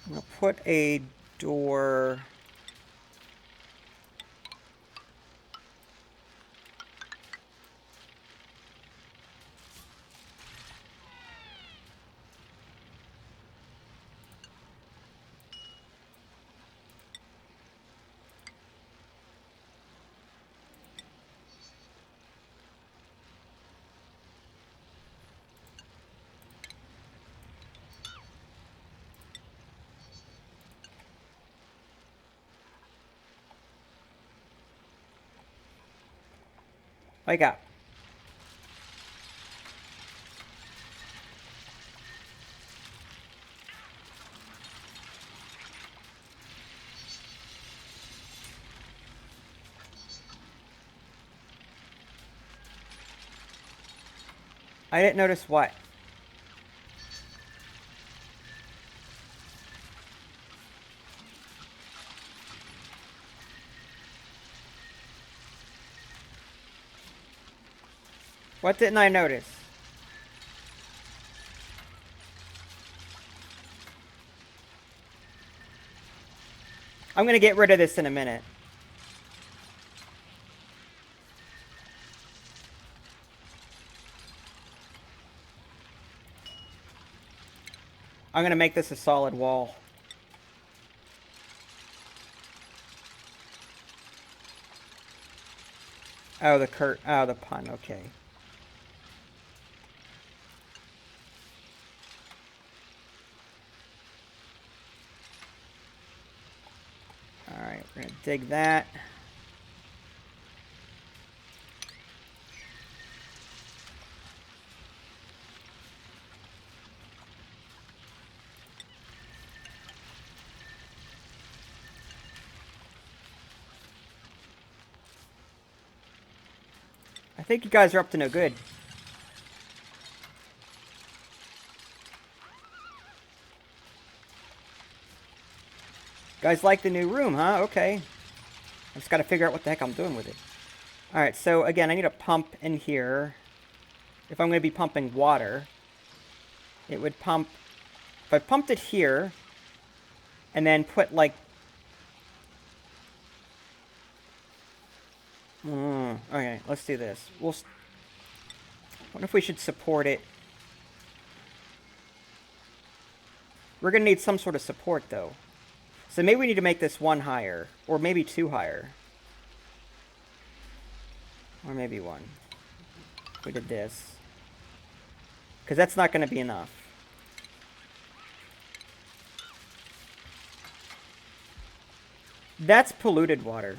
I'm going to put a door... What I got? I didn't notice what. What didn't I notice? I'm going to get rid of this in a minute. I'm going to make this a solid wall. Oh, the pun, okay. Alright, we're going to dig that. think you guys are up to no good. Guys like the new room, huh? Okay. I just gotta figure out what the heck I'm doing with it. Alright, so again, I need a pump in here. If I'm gonna be pumping water, it would pump... If I pumped it here, and then put, like... okay, let's do this. We'll... I wonder if we should support it. We're gonna need some sort of support, though. So maybe we need to make this one higher. Or maybe two higher. Or maybe one. If we did this. Because that's not going to be enough. That's polluted water.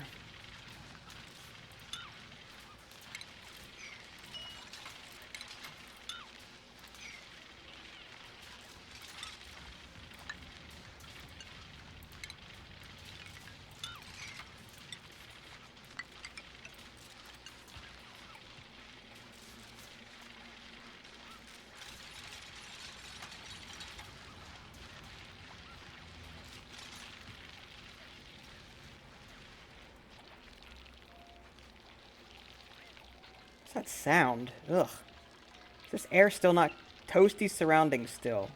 What's that sound? Ugh. Is this air still not toasty surroundings still?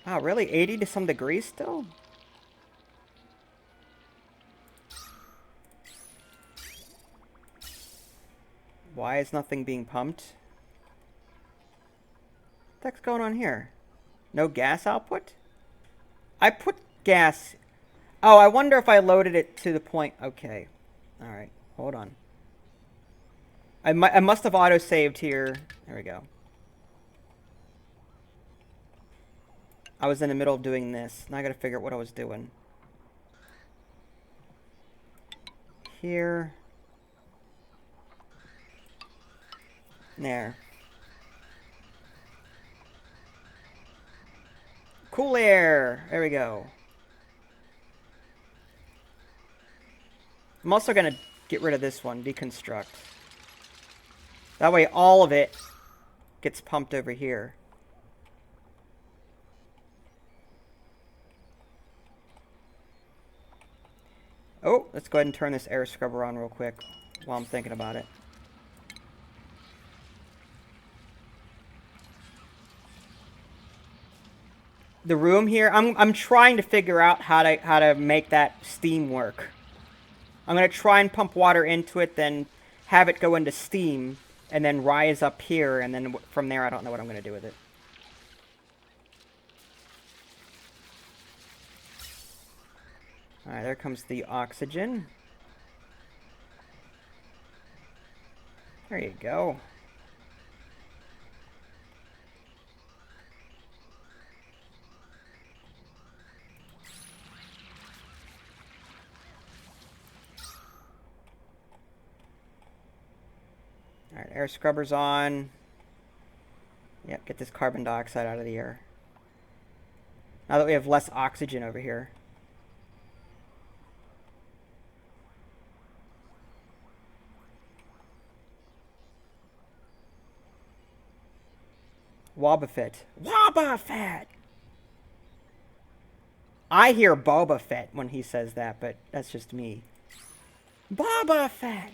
Wow, really? 80 to some degrees still? Why is nothing being pumped? What the heck's going on here? No gas output? I put gas... Oh, I wonder if I loaded it to the point... Okay. Alright, hold on. I must have auto-saved here. There we go. I was in the middle of doing this. Now I gotta figure out what I was doing. Here. There. Cool air! There we go. I'm also gonna get rid of this one. Deconstruct. That way all of it gets pumped over here. Oh, let's go ahead and turn this air scrubber on real quick while I'm thinking about it. The room here, I'm trying to figure out how to make that steam work. I'm gonna try and pump water into it, then have it go into steam, and then rise up here, and then from there I don't know what I'm gonna do with it. Alright, there comes the oxygen. There you go. Alright, air scrubber's on. Yep, get this carbon dioxide out of the air. Now that we have less oxygen over here. Wobbuffet. Wobbuffet! I hear Boba Fett when he says that, but that's just me. Boba Fett!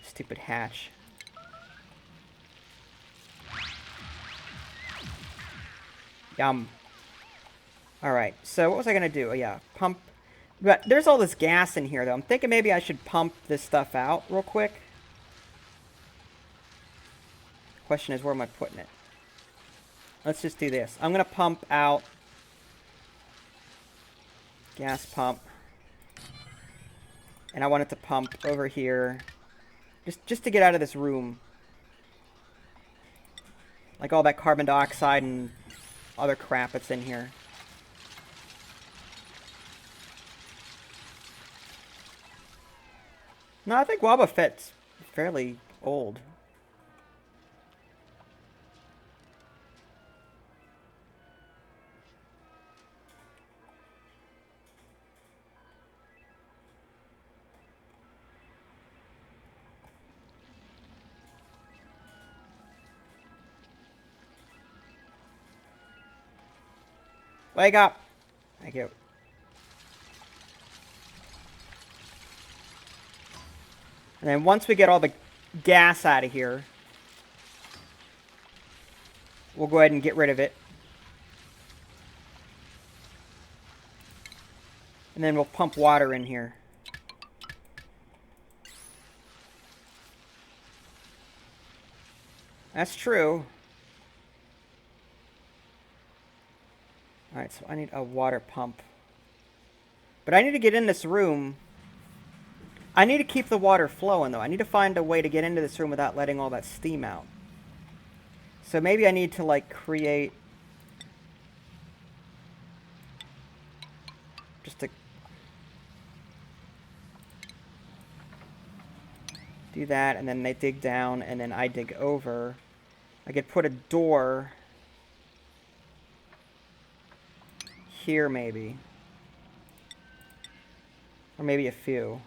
Stupid hatch. Yum. Alright, so what was I gonna do? Oh yeah, pump. But there's all this gas in here, though. I'm thinking maybe I should pump this stuff out real quick. Question is, where am I putting it? Let's just do this. I'm gonna pump out. Gas pump. And I want it to pump over here. Just to get out of this room. Like all that carbon dioxide and other crap that's in here. No, I think Wobba Fett's fairly old. Wake up! Thank you. And then once we get all the gas out of here, we'll go ahead and get rid of it. And then we'll pump water in here. That's true. Alright, so I need a water pump. But I need to get in this room. I need to keep the water flowing, though. I need to find a way to get into this room without letting all that steam out. So maybe I need to, like, create... just to... do that, and then they dig down, and then I dig over. I could put a door... here, maybe. Or maybe a few.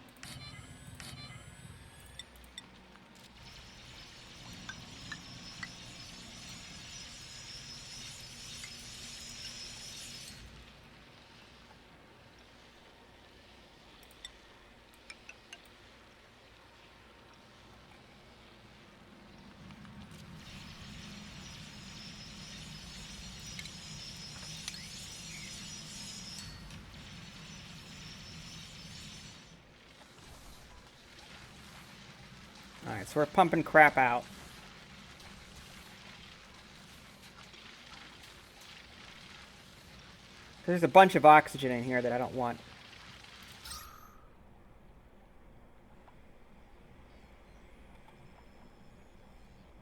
Alright, so we're pumping crap out. There's a bunch of oxygen in here that I don't want.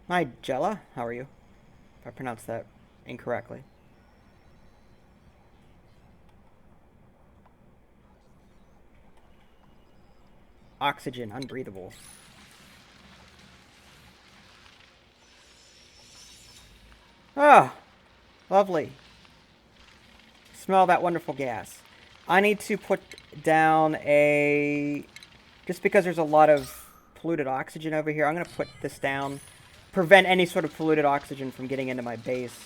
Hi, Jella. How are you? If I pronounced that incorrectly. Oxygen, unbreathable. Ah, lovely. Smell that wonderful gas. I need to put down a... just because there's a lot of polluted oxygen over here, I'm going to put this down. Prevent any sort of polluted oxygen from getting into my base.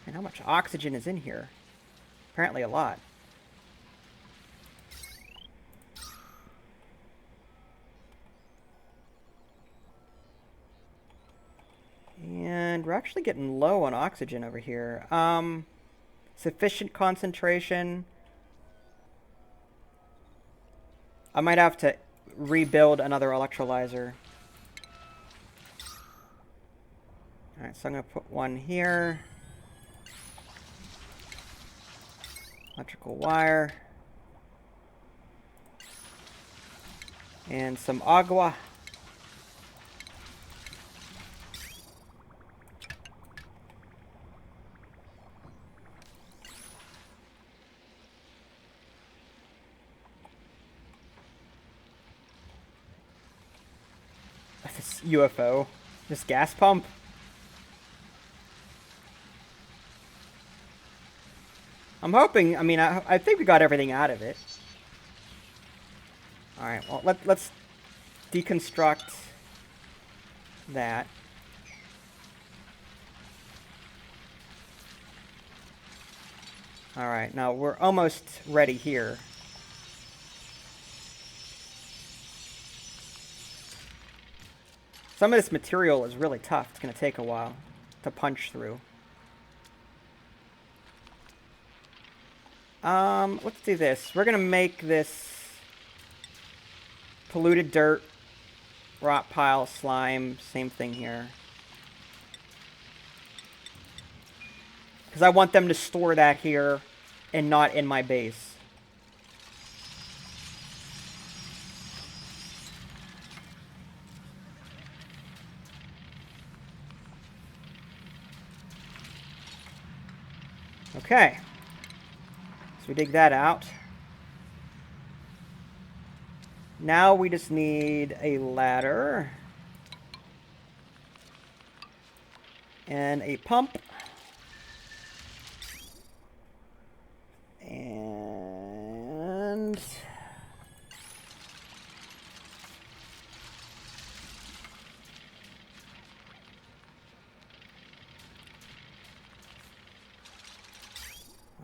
And how much oxygen is in here? Apparently a lot. And we're actually getting low on oxygen over here. Sufficient concentration. I might have to rebuild another electrolyzer. Alright, so I'm going to put one here. Electrical wire. And some agua. This UFO. This gas pump. I'm hoping, I mean, I think we got everything out of it. Alright, well, let's deconstruct that. Alright, now we're almost ready here. Some of this material is really tough. It's going to take a while to punch through. Let's do this. We're going to make this polluted dirt, rot pile, slime, same thing here. Because I want them to store that here and not in my base. Okay. So we dig that out. Now we just need a ladder. And a pump. And...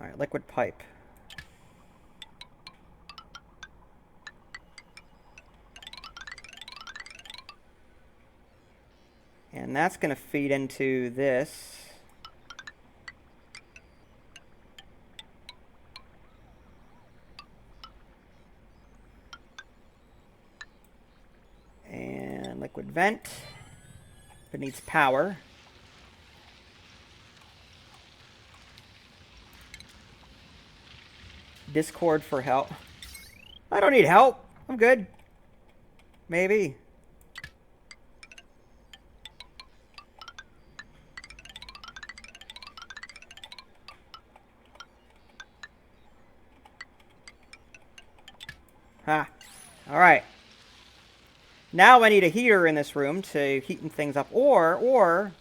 Alright, liquid pipe. And that's going to feed into this. And liquid vent. It needs power. Discord for help. I don't need help. I'm good. Maybe. Ha. Alright. Now I need a heater in this room to heaten things up. Or...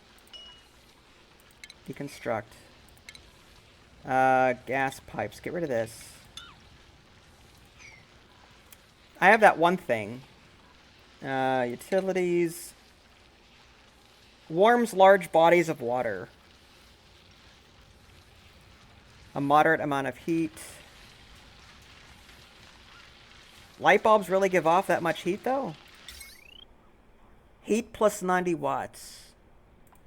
deconstruct. Gas pipes. Get rid of this. I have that one thing. Utilities. Warms large bodies of water. A moderate amount of heat. Light bulbs really give off that much heat, though? Heat plus 90 watts.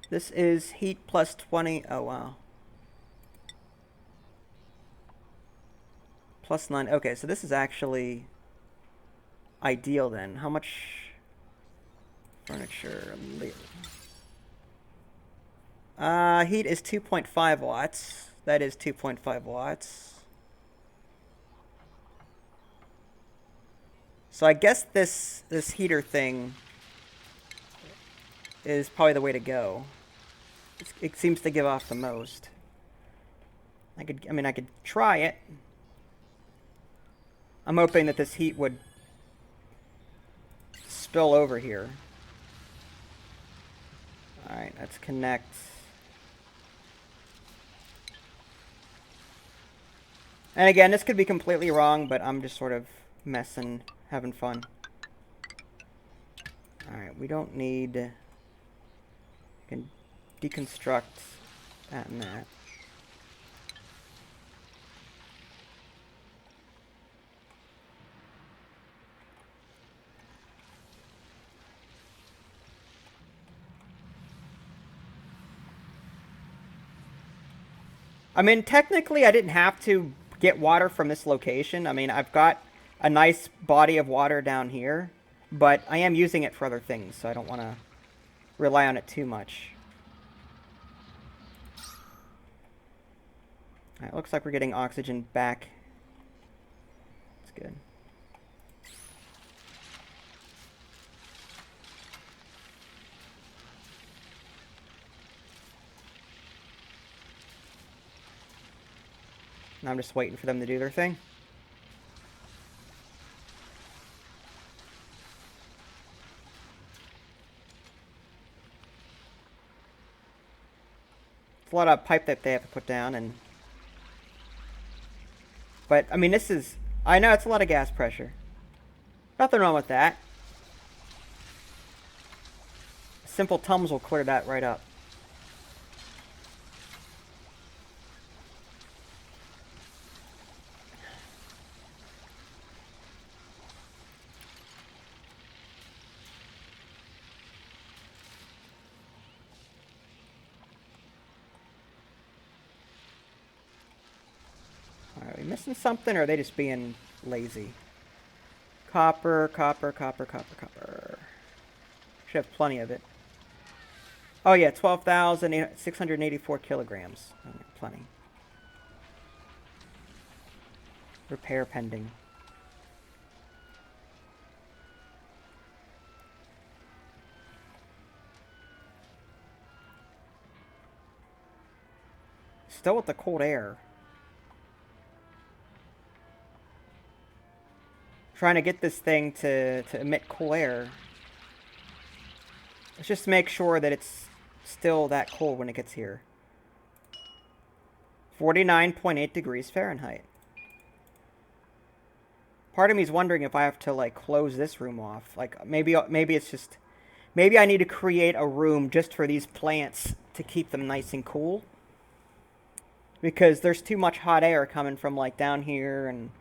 This is heat plus 20. Oh, wow. Plus 9. Okay, so this is actually ideal then. How much furniture? Heat is 2.5 watts. That is 2.5 watts. So I guess this heater thing is probably the way to go. It seems to give off the most. I could try it. I'm hoping that this heat would spill over here. Alright, let's connect. And again, this could be completely wrong, but I'm just sort of messing, having fun. Alright, we don't need... We can deconstruct that and that. I mean, technically, I didn't have to get water from this location. I mean, I've got a nice body of water down here, but I am using it for other things, so I don't want to rely on it too much. Alright, looks like we're getting oxygen back. That's good. Now I'm just waiting for them to do their thing. It's a lot of pipe that they have to put down, and... But, I mean, this is... I know it's a lot of gas pressure. Nothing wrong with that. Simple Tums will clear that right up. Are we missing something, or are they just being lazy? Copper, copper, copper, copper, copper. Should have plenty of it. Oh yeah, 12,684 kilograms. Oh, plenty. Repair pending. Still with the cold air. Trying to get this thing to emit cool air. Let's just make sure that it's still that cold when it gets here. 49.8 degrees Fahrenheit. Part of me is wondering if I have to, like, close this room off. Like, maybe it's just... Maybe I need to create a room just for these plants to keep them nice and cool. Because there's too much hot air coming from, like, down here and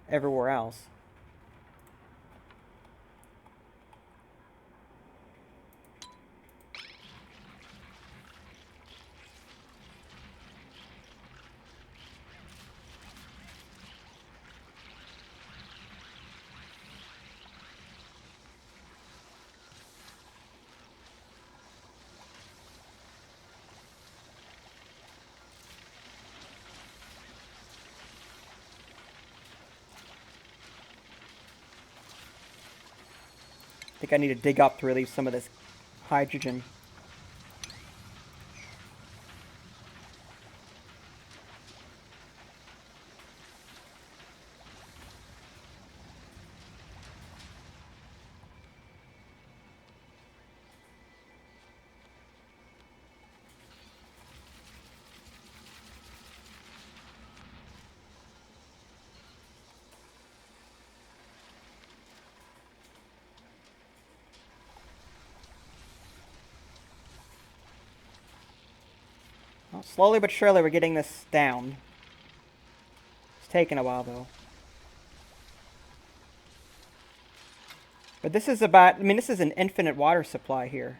everywhere else. I think I need to dig up to release some of this hydrogen. Well, slowly but surely we're getting this down. It's taking a while though. But this is about, I mean, this is an infinite water supply here.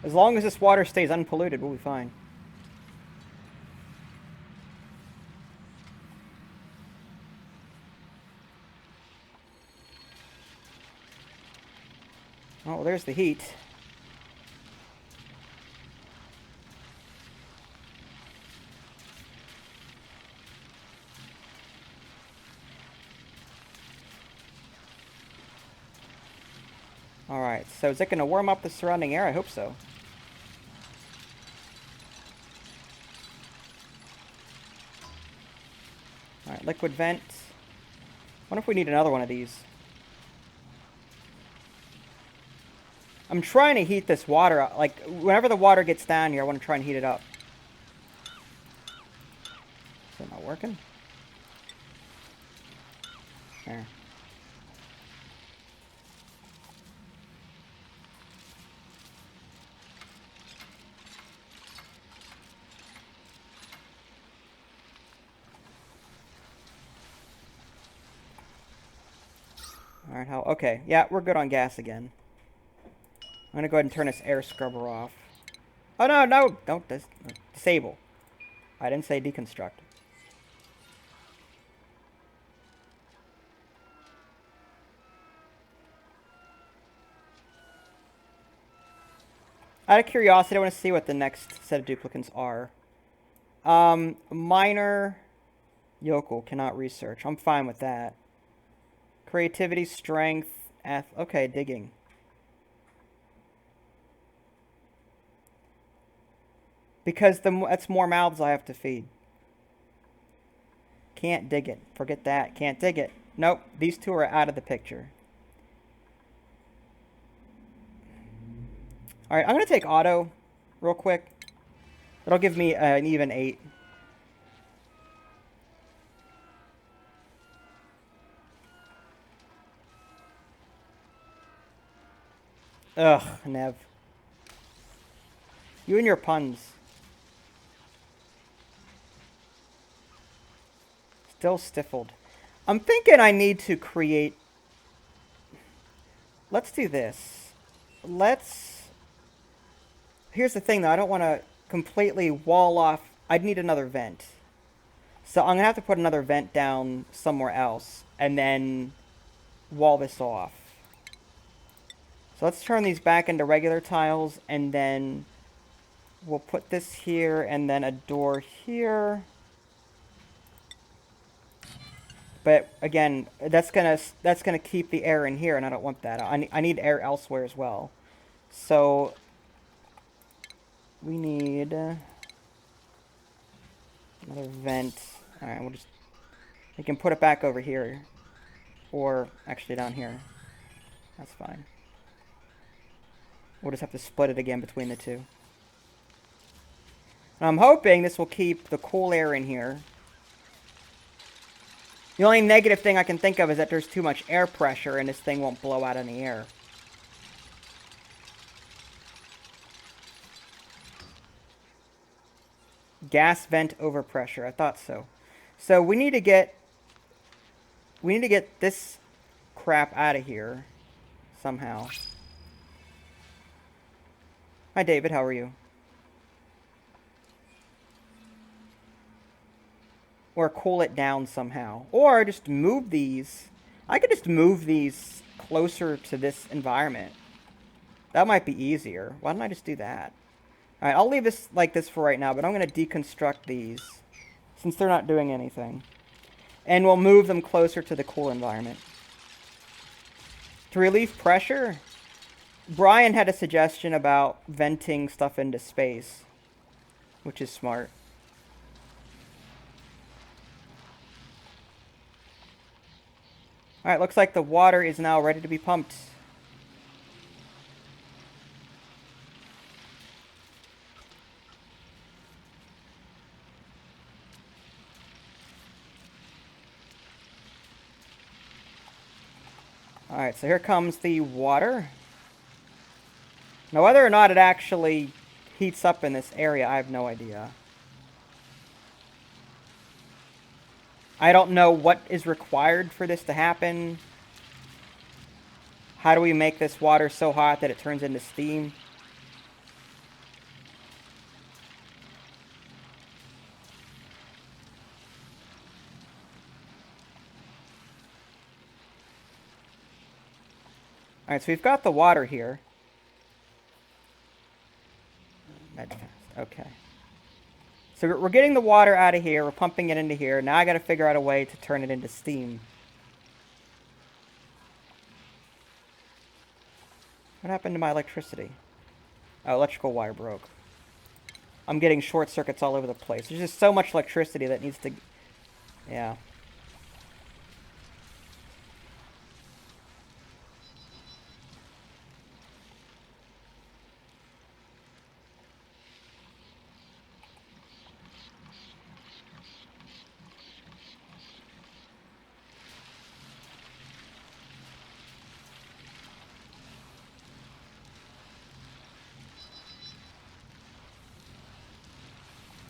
As long as this water stays unpolluted, we'll be fine. Oh, there's the heat. Alright, so is it going to warm up the surrounding air? I hope so. Alright, liquid vent. Wonder if we need another one of these. I'm trying to heat this water up. Like, whenever the water gets down here, I want to try and heat it up. Is it not working? There. Alright, how... Okay, yeah, we're good on gas again. I'm gonna go ahead and turn this air scrubber off. Oh, no, no! Don't disable. I didn't say deconstruct. Out of curiosity, I want to see what the next set of duplicants are. Minor yokel cannot research. I'm fine with that. Creativity, strength, okay, digging. Because that's more mouths I have to feed. Can't dig it. Forget that. Can't dig it. Nope, these two are out of the picture. Alright, I'm going to take auto real quick. That'll give me an even 8. Ugh, Nev. You and your puns. Still stifled. I'm thinking I need to create... Let's do this. Here's the thing, though. I don't want to completely wall off... I'd need another vent. So I'm going to have to put another vent down somewhere else. And then wall this off. So let's turn these back into regular tiles. And then we'll put this here. And then a door here. But again, that's gonna keep the air in here, and I don't want that. I need air elsewhere as well. So we need another vent. All right, we can put it back over here, or actually down here. That's fine. We'll just have to split it again between the two. And I'm hoping this will keep the cool air in here. The only negative thing I can think of is that there's too much air pressure and this thing won't blow out any air. Gas vent overpressure. I thought so. So we need to get this crap out of here somehow. Hi David, how are you? Or cool it down somehow. Or just move these. I could just move these closer to this environment. That might be easier. Why don't I just do that? Alright, I'll leave this like this for right now, but I'm going to deconstruct these since they're not doing anything. And we'll move them closer to the cool environment. To relieve pressure, Brian had a suggestion about venting stuff into space, which is smart. Alright, looks like the water is now ready to be pumped. Alright, so here comes the water. Now whether or not it actually heats up in this area, I have no idea. I don't know what is required for this to happen. How do we make this water so hot that it turns into steam? Alright, so we've got the water here. Okay. So we're getting the water out of here. We're pumping it into here. Now I got to figure out a way to turn it into steam. What happened to my electricity? Oh, electrical wire broke. I'm getting short circuits all over the place. There's just so much electricity that needs to... Yeah.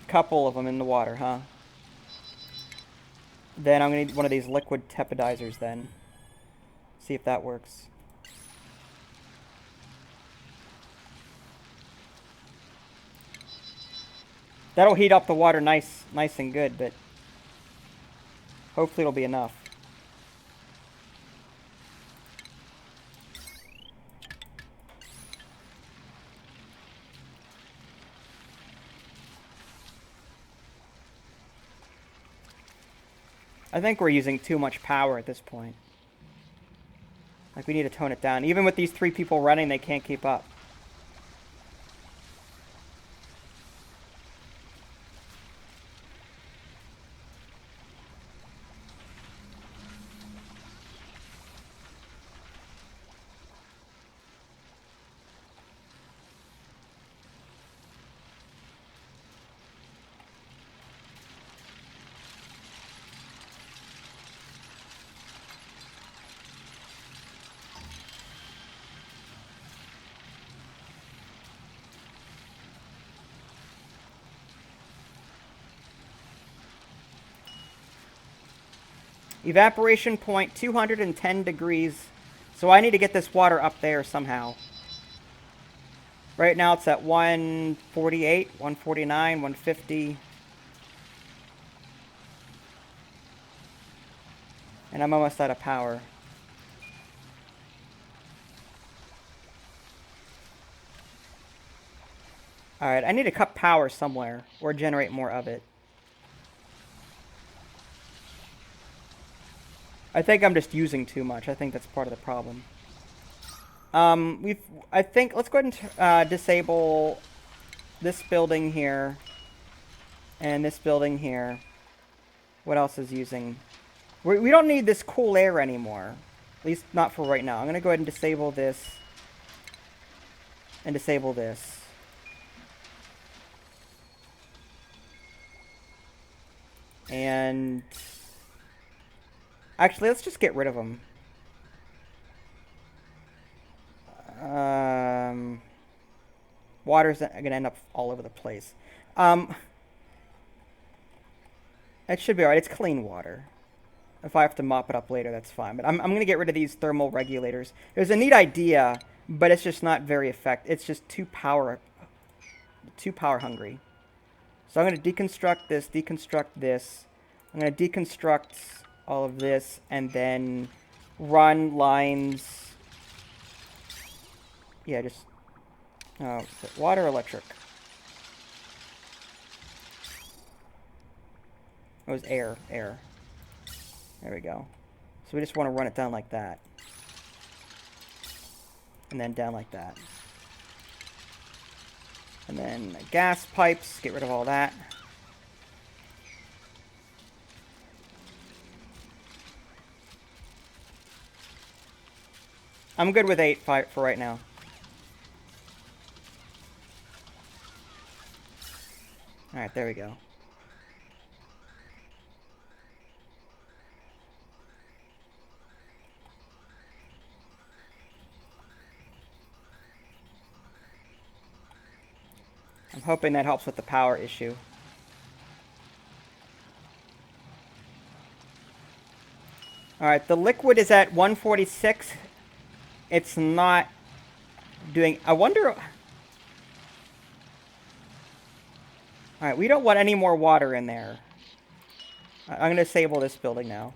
Couple of them in the water, huh? Then I'm gonna need one of these liquid tepidizers then. See if that works. That'll heat up the water nice and good, but hopefully it'll be enough. I think we're using too much power at this point. Like, we need to tone it down. Even with these 3 people running, they can't keep up. Evaporation point 210 degrees. So I need to get this water up there somehow. Right now it's at 148, 149, 150. And I'm almost out of power. Alright, I need to cut power somewhere or generate more of it. I think I'm just using too much. I think that's part of the problem. I think, let's go ahead and disable this building here and this building here. What else is using? We don't need this cool air anymore. At least not for right now. I'm going to go ahead and disable this and disable this. And actually, let's just get rid of them. Water's going to end up all over the place. It should be alright. It's clean water. If I have to mop it up later, that's fine. But I'm going to get rid of these thermal regulators. It was a neat idea, but it's just not very effective. It's just too power hungry. So I'm going to deconstruct this. I'm going to deconstruct all of this, and then run lines. Yeah, just water, electric. It was air. There we go. So we just want to run it down like that. And then down like that. And then gas pipes, get rid of all that. I'm good with 8 for right now. Alright, there we go. I'm hoping that helps with the power issue. Alright, the liquid is at 146. It's not doing... I wonder... Alright, we don't want any more water in there. I'm going to disable this building now.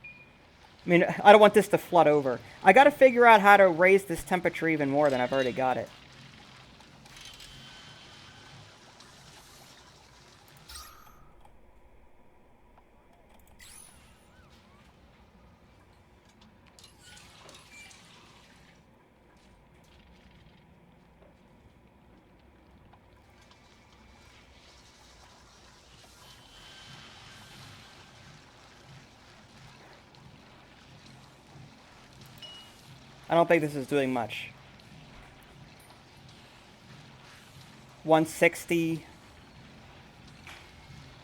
I mean, I don't want this to flood over. I got to figure out how to raise this temperature even more than I've already got it. I don't think this is doing much. 160.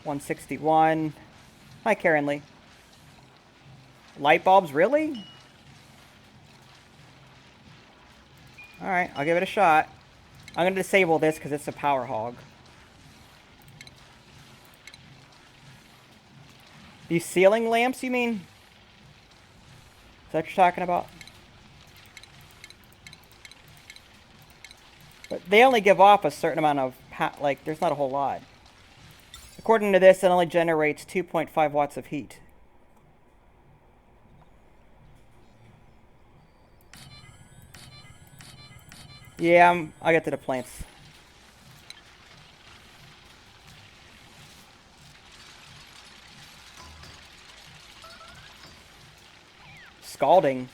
161. Hi, Karen Lee. Light bulbs, really? Alright, I'll give it a shot. I'm going to disable this because it's a power hog. These ceiling lamps, you mean? Is that what you're talking about? But they only give off a certain amount of, like, there's not a whole lot. According to this, it only generates 2.5 watts of heat. Yeah, I'll get to the plants. Scalding.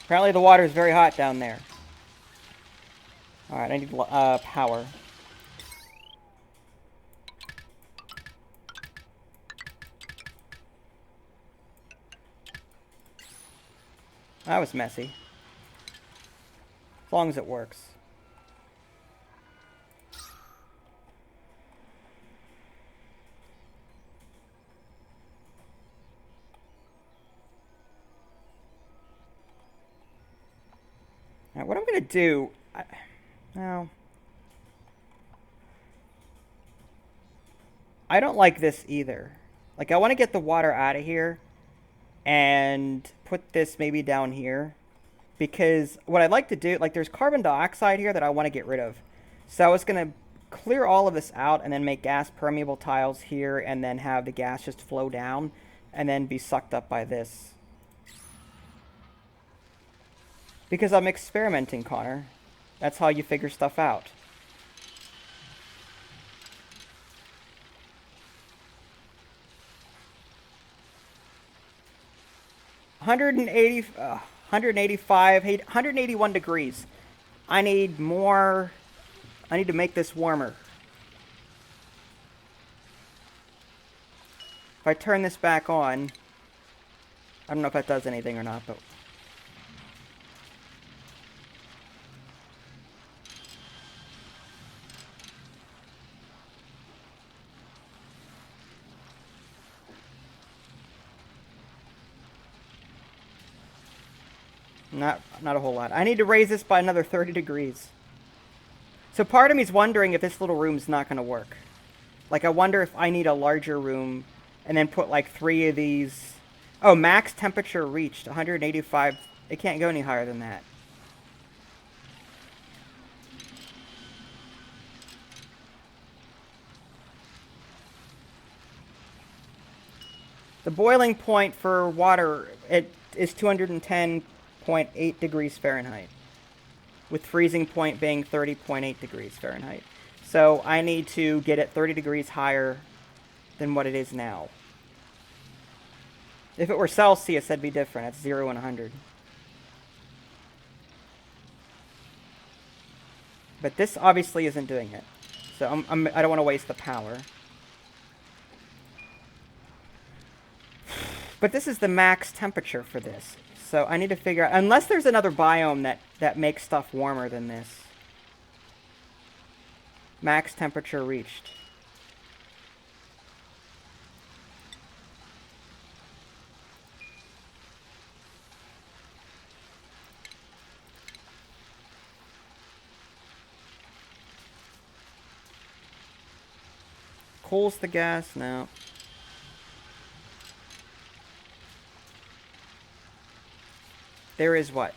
Apparently the water is very hot down there. Alright, I need power. That was messy. As long as it works. Now, what I'm going to do... I don't like this either. Like, I want to get the water out of here and put this maybe down here. Because what I'd like to do... Like, there's carbon dioxide here that I want to get rid of. So I was going to clear all of this out and then make gas permeable tiles here and then have the gas just flow down and then be sucked up by this. Because I'm experimenting, Connor. That's how you figure stuff out. 180, 185, 181 degrees. I need more. I need to make this warmer. If I turn this back on, I don't know if that does anything or not, but... Not a whole lot. I need to raise this by another 30 degrees. So part of me is wondering if this little room's not going to work. Like, I wonder if I need a larger room and then put like 3 of these. Oh, max temperature reached 185. It can't go any higher than that. The boiling point for water, it is 210.8 degrees Fahrenheit, with freezing point being 30.8 degrees Fahrenheit. So I need to get it 30 degrees higher than what it is now. If it were Celsius, that'd be different. It's 0 and 100. But this obviously isn't doing it. So I don't want to waste the power. But this is the max temperature for this. So I need to figure out... Unless there's another biome that makes stuff warmer than this. Max temperature reached. Cools the gas? No. There is what?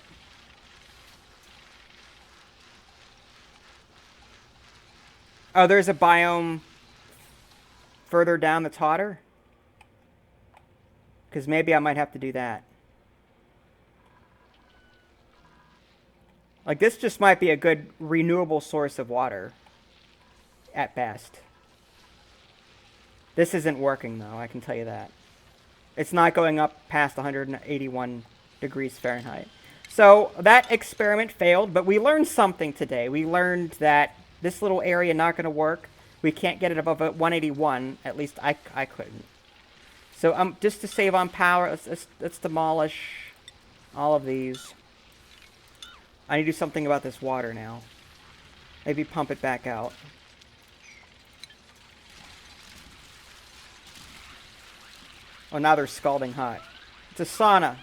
Oh, there's a biome further down that's hotter? Because maybe I might have to do that. Like, this just might be a good renewable source of water. At best. This isn't working, though, I can tell you that. It's not going up past 181 degrees Fahrenheit. So that experiment failed, but we learned something today. We learned that this little area not going to work. We can't get it above 181. At least I couldn't. So just to save on power, let's demolish all of these. I need to do something about this water now. Maybe pump it back out. Oh, now they're scalding hot. It's a sauna.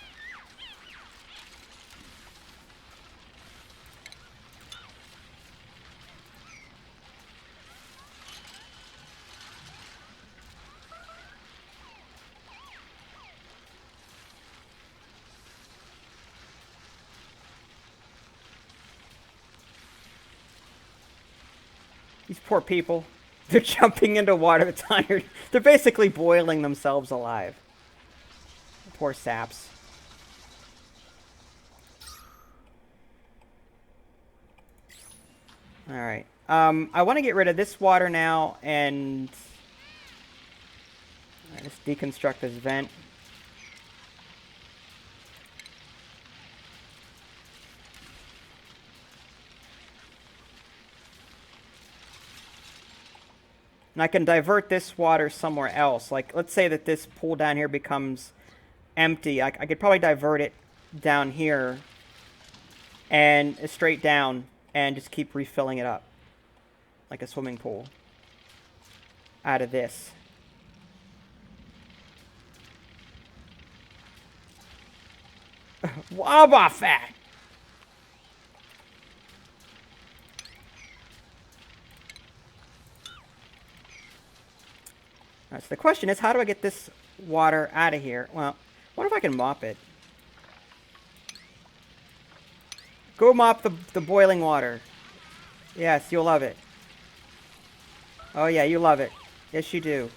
These poor people. They're jumping into water that's iron. They're basically boiling themselves alive. Poor saps. Alright. I want to get rid of this water now and... Let's deconstruct this vent. And I can divert this water somewhere else. Like, let's say that this pool down here becomes empty. I could probably divert it down here and straight down and just keep refilling it up. Like a swimming pool. Out of this. Wobbuffet! Alright, so the question is, how do I get this water out of here? Well, what if I can mop it? Go mop the boiling water. Yes, you'll love it. Oh yeah, you love it. Yes, you do.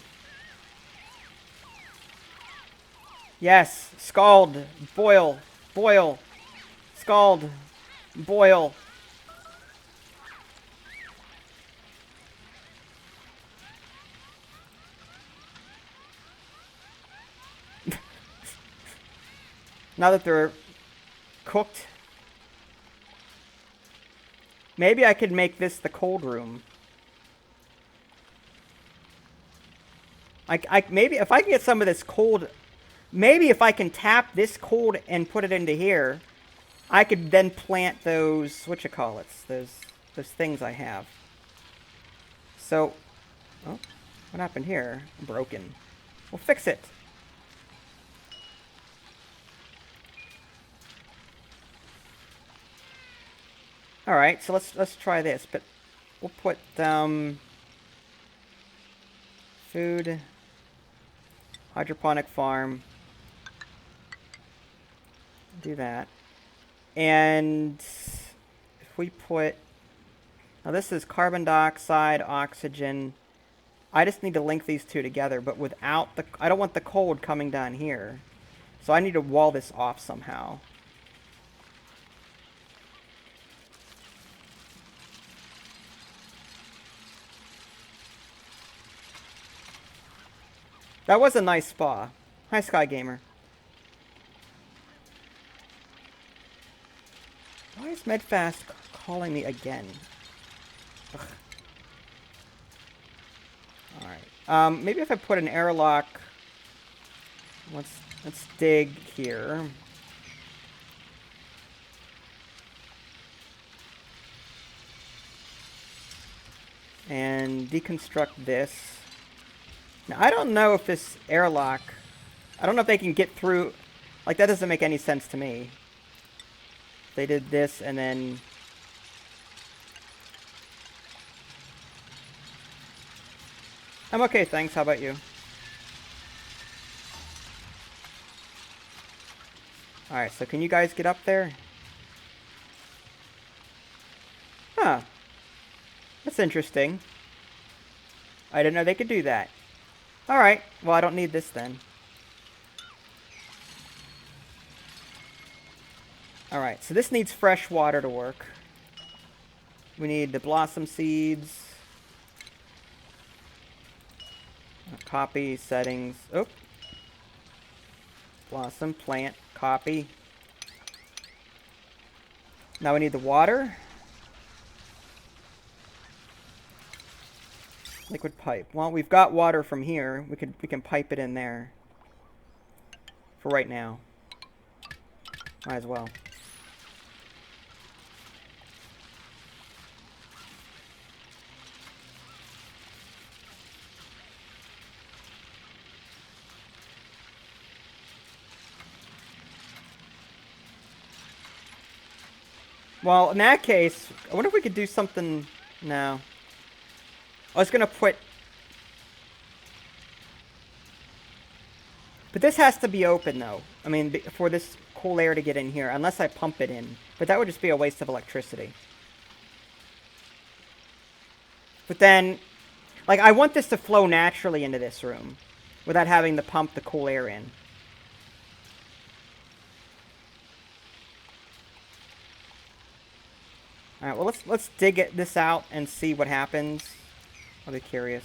Yes, scald, boil, boil, scald, boil. Now that they're cooked, maybe I could make this the cold room. Maybe if I can get some of this cold, maybe if I can tap this cold and put it into here, I could then plant those, whatchamacallits, those things I have. So, oh, what happened here? Broken. We'll fix it. All right, so let's try this, but we'll put food, hydroponic farm. Do that. And if we put, now this is carbon dioxide, oxygen. I just need to link these two together, but without the, I don't want the cold coming down here. So I need to wall this off somehow. That was a nice spa. Hi, Sky Gamer. Why is Medfast calling me again? Ugh. Alright. Maybe if I put an airlock... Let's dig here. And deconstruct this. Now, I don't know if this airlock... I don't know if they can get through... Like, that doesn't make any sense to me. They did this, and then... I'm okay, thanks. How about you? Alright, so can you guys get up there? Huh. That's interesting. I didn't know they could do that. Alright, well I don't need this then. Alright, so this needs fresh water to work. We need the blossom seeds. Copy, settings. Oh. Blossom, plant, copy. Now we need the water. Liquid pipe. Well, we've got water from here. We can pipe it in there. For right now. Might as well. Well, in that case, I wonder if we could do something... No. I was going to put... But this has to be open, though. I mean, for this cool air to get in here, unless I pump it in. But that would just be a waste of electricity. But then, like, I want this to flow naturally into this room, without having to pump the cool air in. Alright, well, let's dig this out and see what happens. I'll be curious.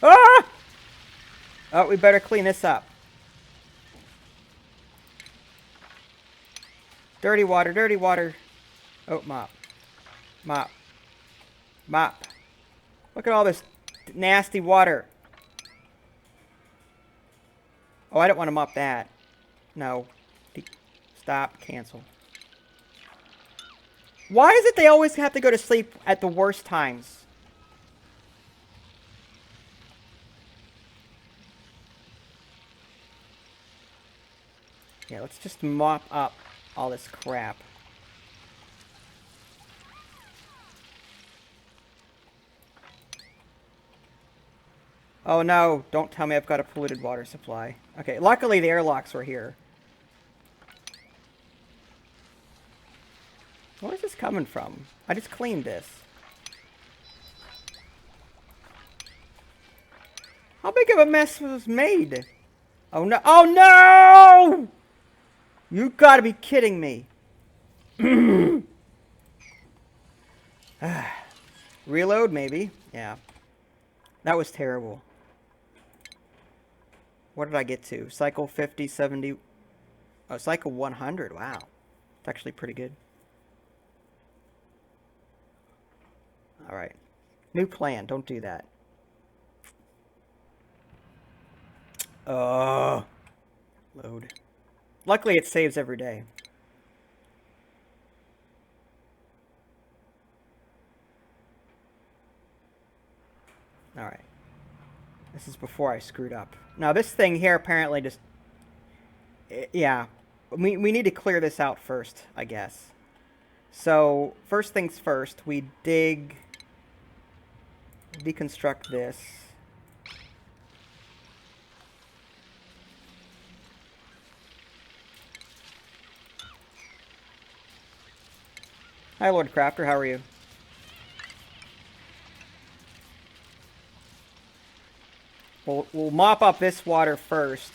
Ah! Oh, we better clean this up. Dirty water, dirty water. Oh, mop. Mop. Mop. Look at all this nasty water. Oh, I don't want to mop that. No. Stop. Cancel. Why is it they always have to go to sleep at the worst times? Yeah, let's just mop up all this crap. Oh no, don't tell me I've got a polluted water supply. Okay, luckily the airlocks were here. Where is this coming from? I just cleaned this. How big of a mess was made? Oh no, oh no! You gotta be kidding me. Reload, maybe. Yeah. That was terrible. What did I get to? Cycle 50, 70... Oh, cycle 100. Wow. It's actually pretty good. Alright. New plan. Don't do that. Load. Luckily, it saves every day. Alright. This is before I screwed up. Now, this thing here apparently just... Yeah. We need to clear this out first, I guess. So, first things first, we deconstruct this. Hi, Lord Crafter, how are you? We'll mop up this water first.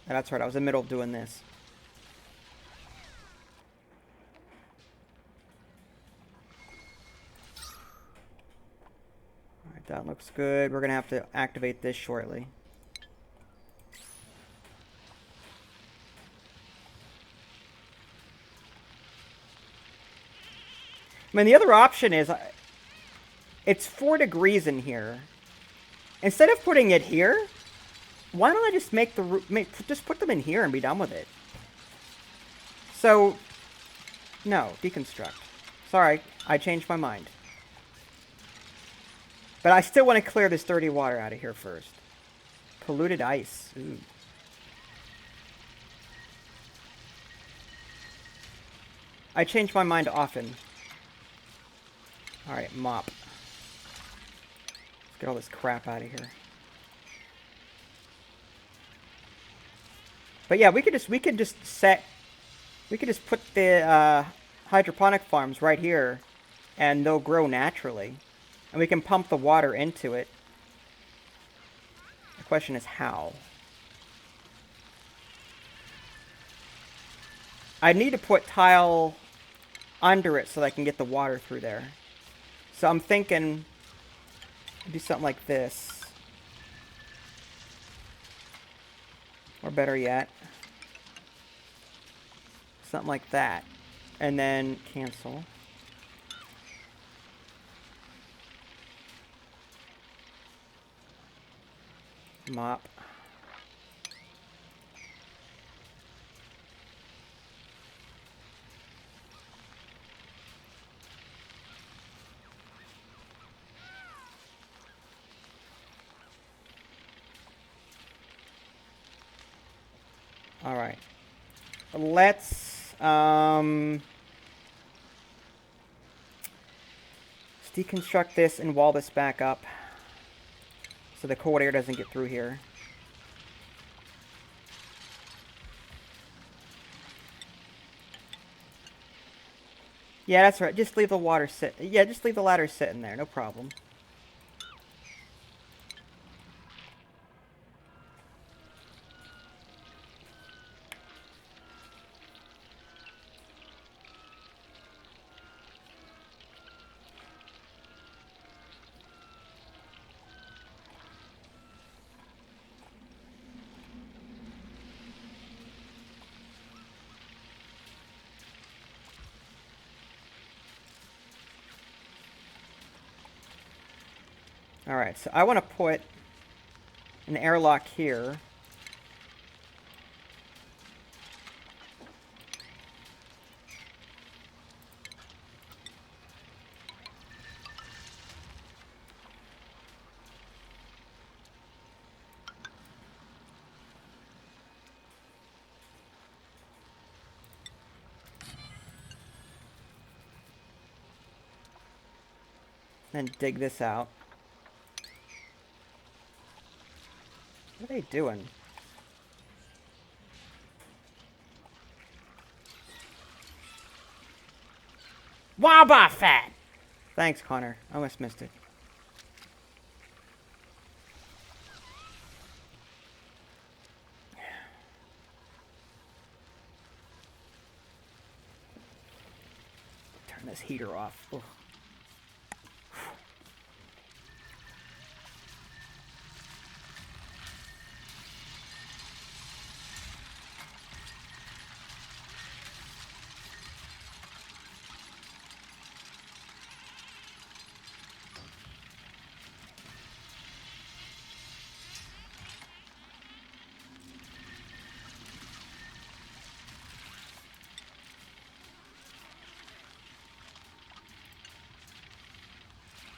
And that's right, I was in the middle of doing this. Alright, that looks good. We're going to have to activate this shortly. I mean, the other option is, it's 4 degrees in here. Instead of putting it here, why don't I just just put them in here and be done with it? So, no, deconstruct. Sorry, I changed my mind. But I still want to clear this dirty water out of here first. Polluted ice. Ooh. I change my mind often. Alright, mop. Let's get all this crap out of here. But yeah, we could just put the hydroponic farms right here, and they'll grow naturally. And we can pump the water into it. The question is how. I need to put tile under it so that I can get the water through there. So I'm thinking, do something like this. Or better yet, something like that. And then cancel. Mop. All right. Let's deconstruct this and wall this back up so the cold air doesn't get through here. Yeah, that's right. Just leave the water sit. Yeah, just leave the ladder sitting there. No problem. Alright, so I want to put an airlock here. Then dig this out. What are they doing? Wobbuffet! Thanks, Connor. I almost missed it. Turn this heater off. Ugh.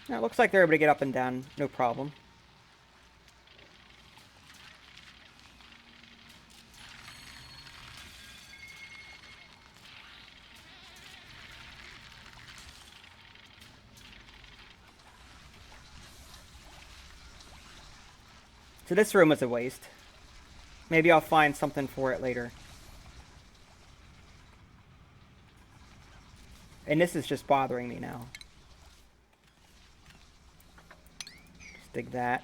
Now, it looks like they're able to get up and down, no problem. So this room was a waste. Maybe I'll find something for it later. And this is just bothering me now. Just dig that.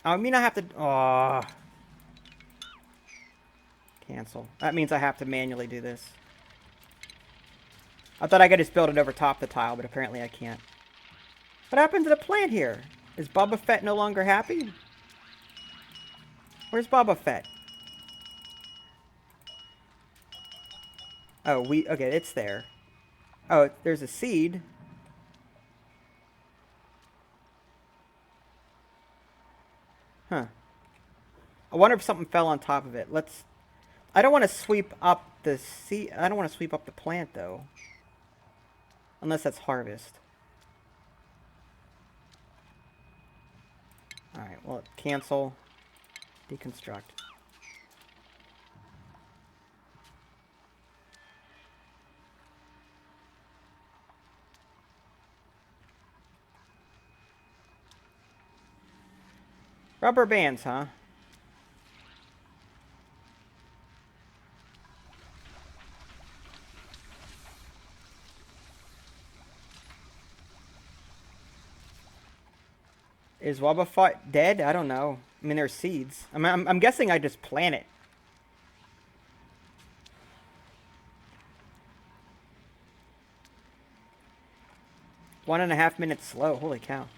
I mean, I have to... Aww. Cancel. That means I have to manually do this. I thought I could just build it over top the tile, but apparently I can't. What happened to the plant here? Is Boba Fett no longer happy? Where's Boba Fett? Oh, okay, it's there. Oh, there's a seed. Huh. I wonder if something fell on top of it. Let's... I don't want to sweep up the seed. I don't want to sweep up the plant, though. Unless that's harvest. Alright, well, cancel. Deconstruct. Rubber bands, huh? Is Wobbuffet dead? I don't know. I mean, there's seeds. I'm guessing I just plant it. One and a half minutes slow. Holy cow.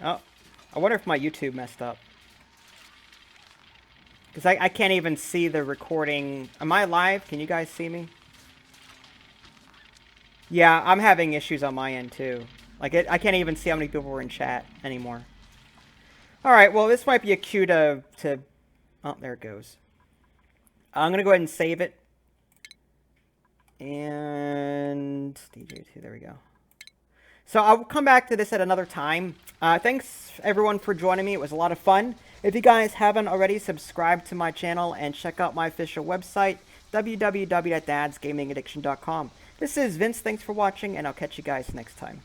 Oh, I wonder if my YouTube messed up. Because I can't even see the recording. Am I live? Can you guys see me? Yeah, I'm having issues on my end too. Like, I can't even see how many people were in chat anymore. Alright, well, this might be a cue to... Oh, there it goes. I'm going to go ahead and save it. And... DJ2, there we go. So I'll come back to this at another time. Thanks, everyone, for joining me. It was a lot of fun. If you guys haven't already, subscribe to my channel and check out my official website, www.dadsgamingaddiction.com. This is Vince. Thanks for watching, and I'll catch you guys next time.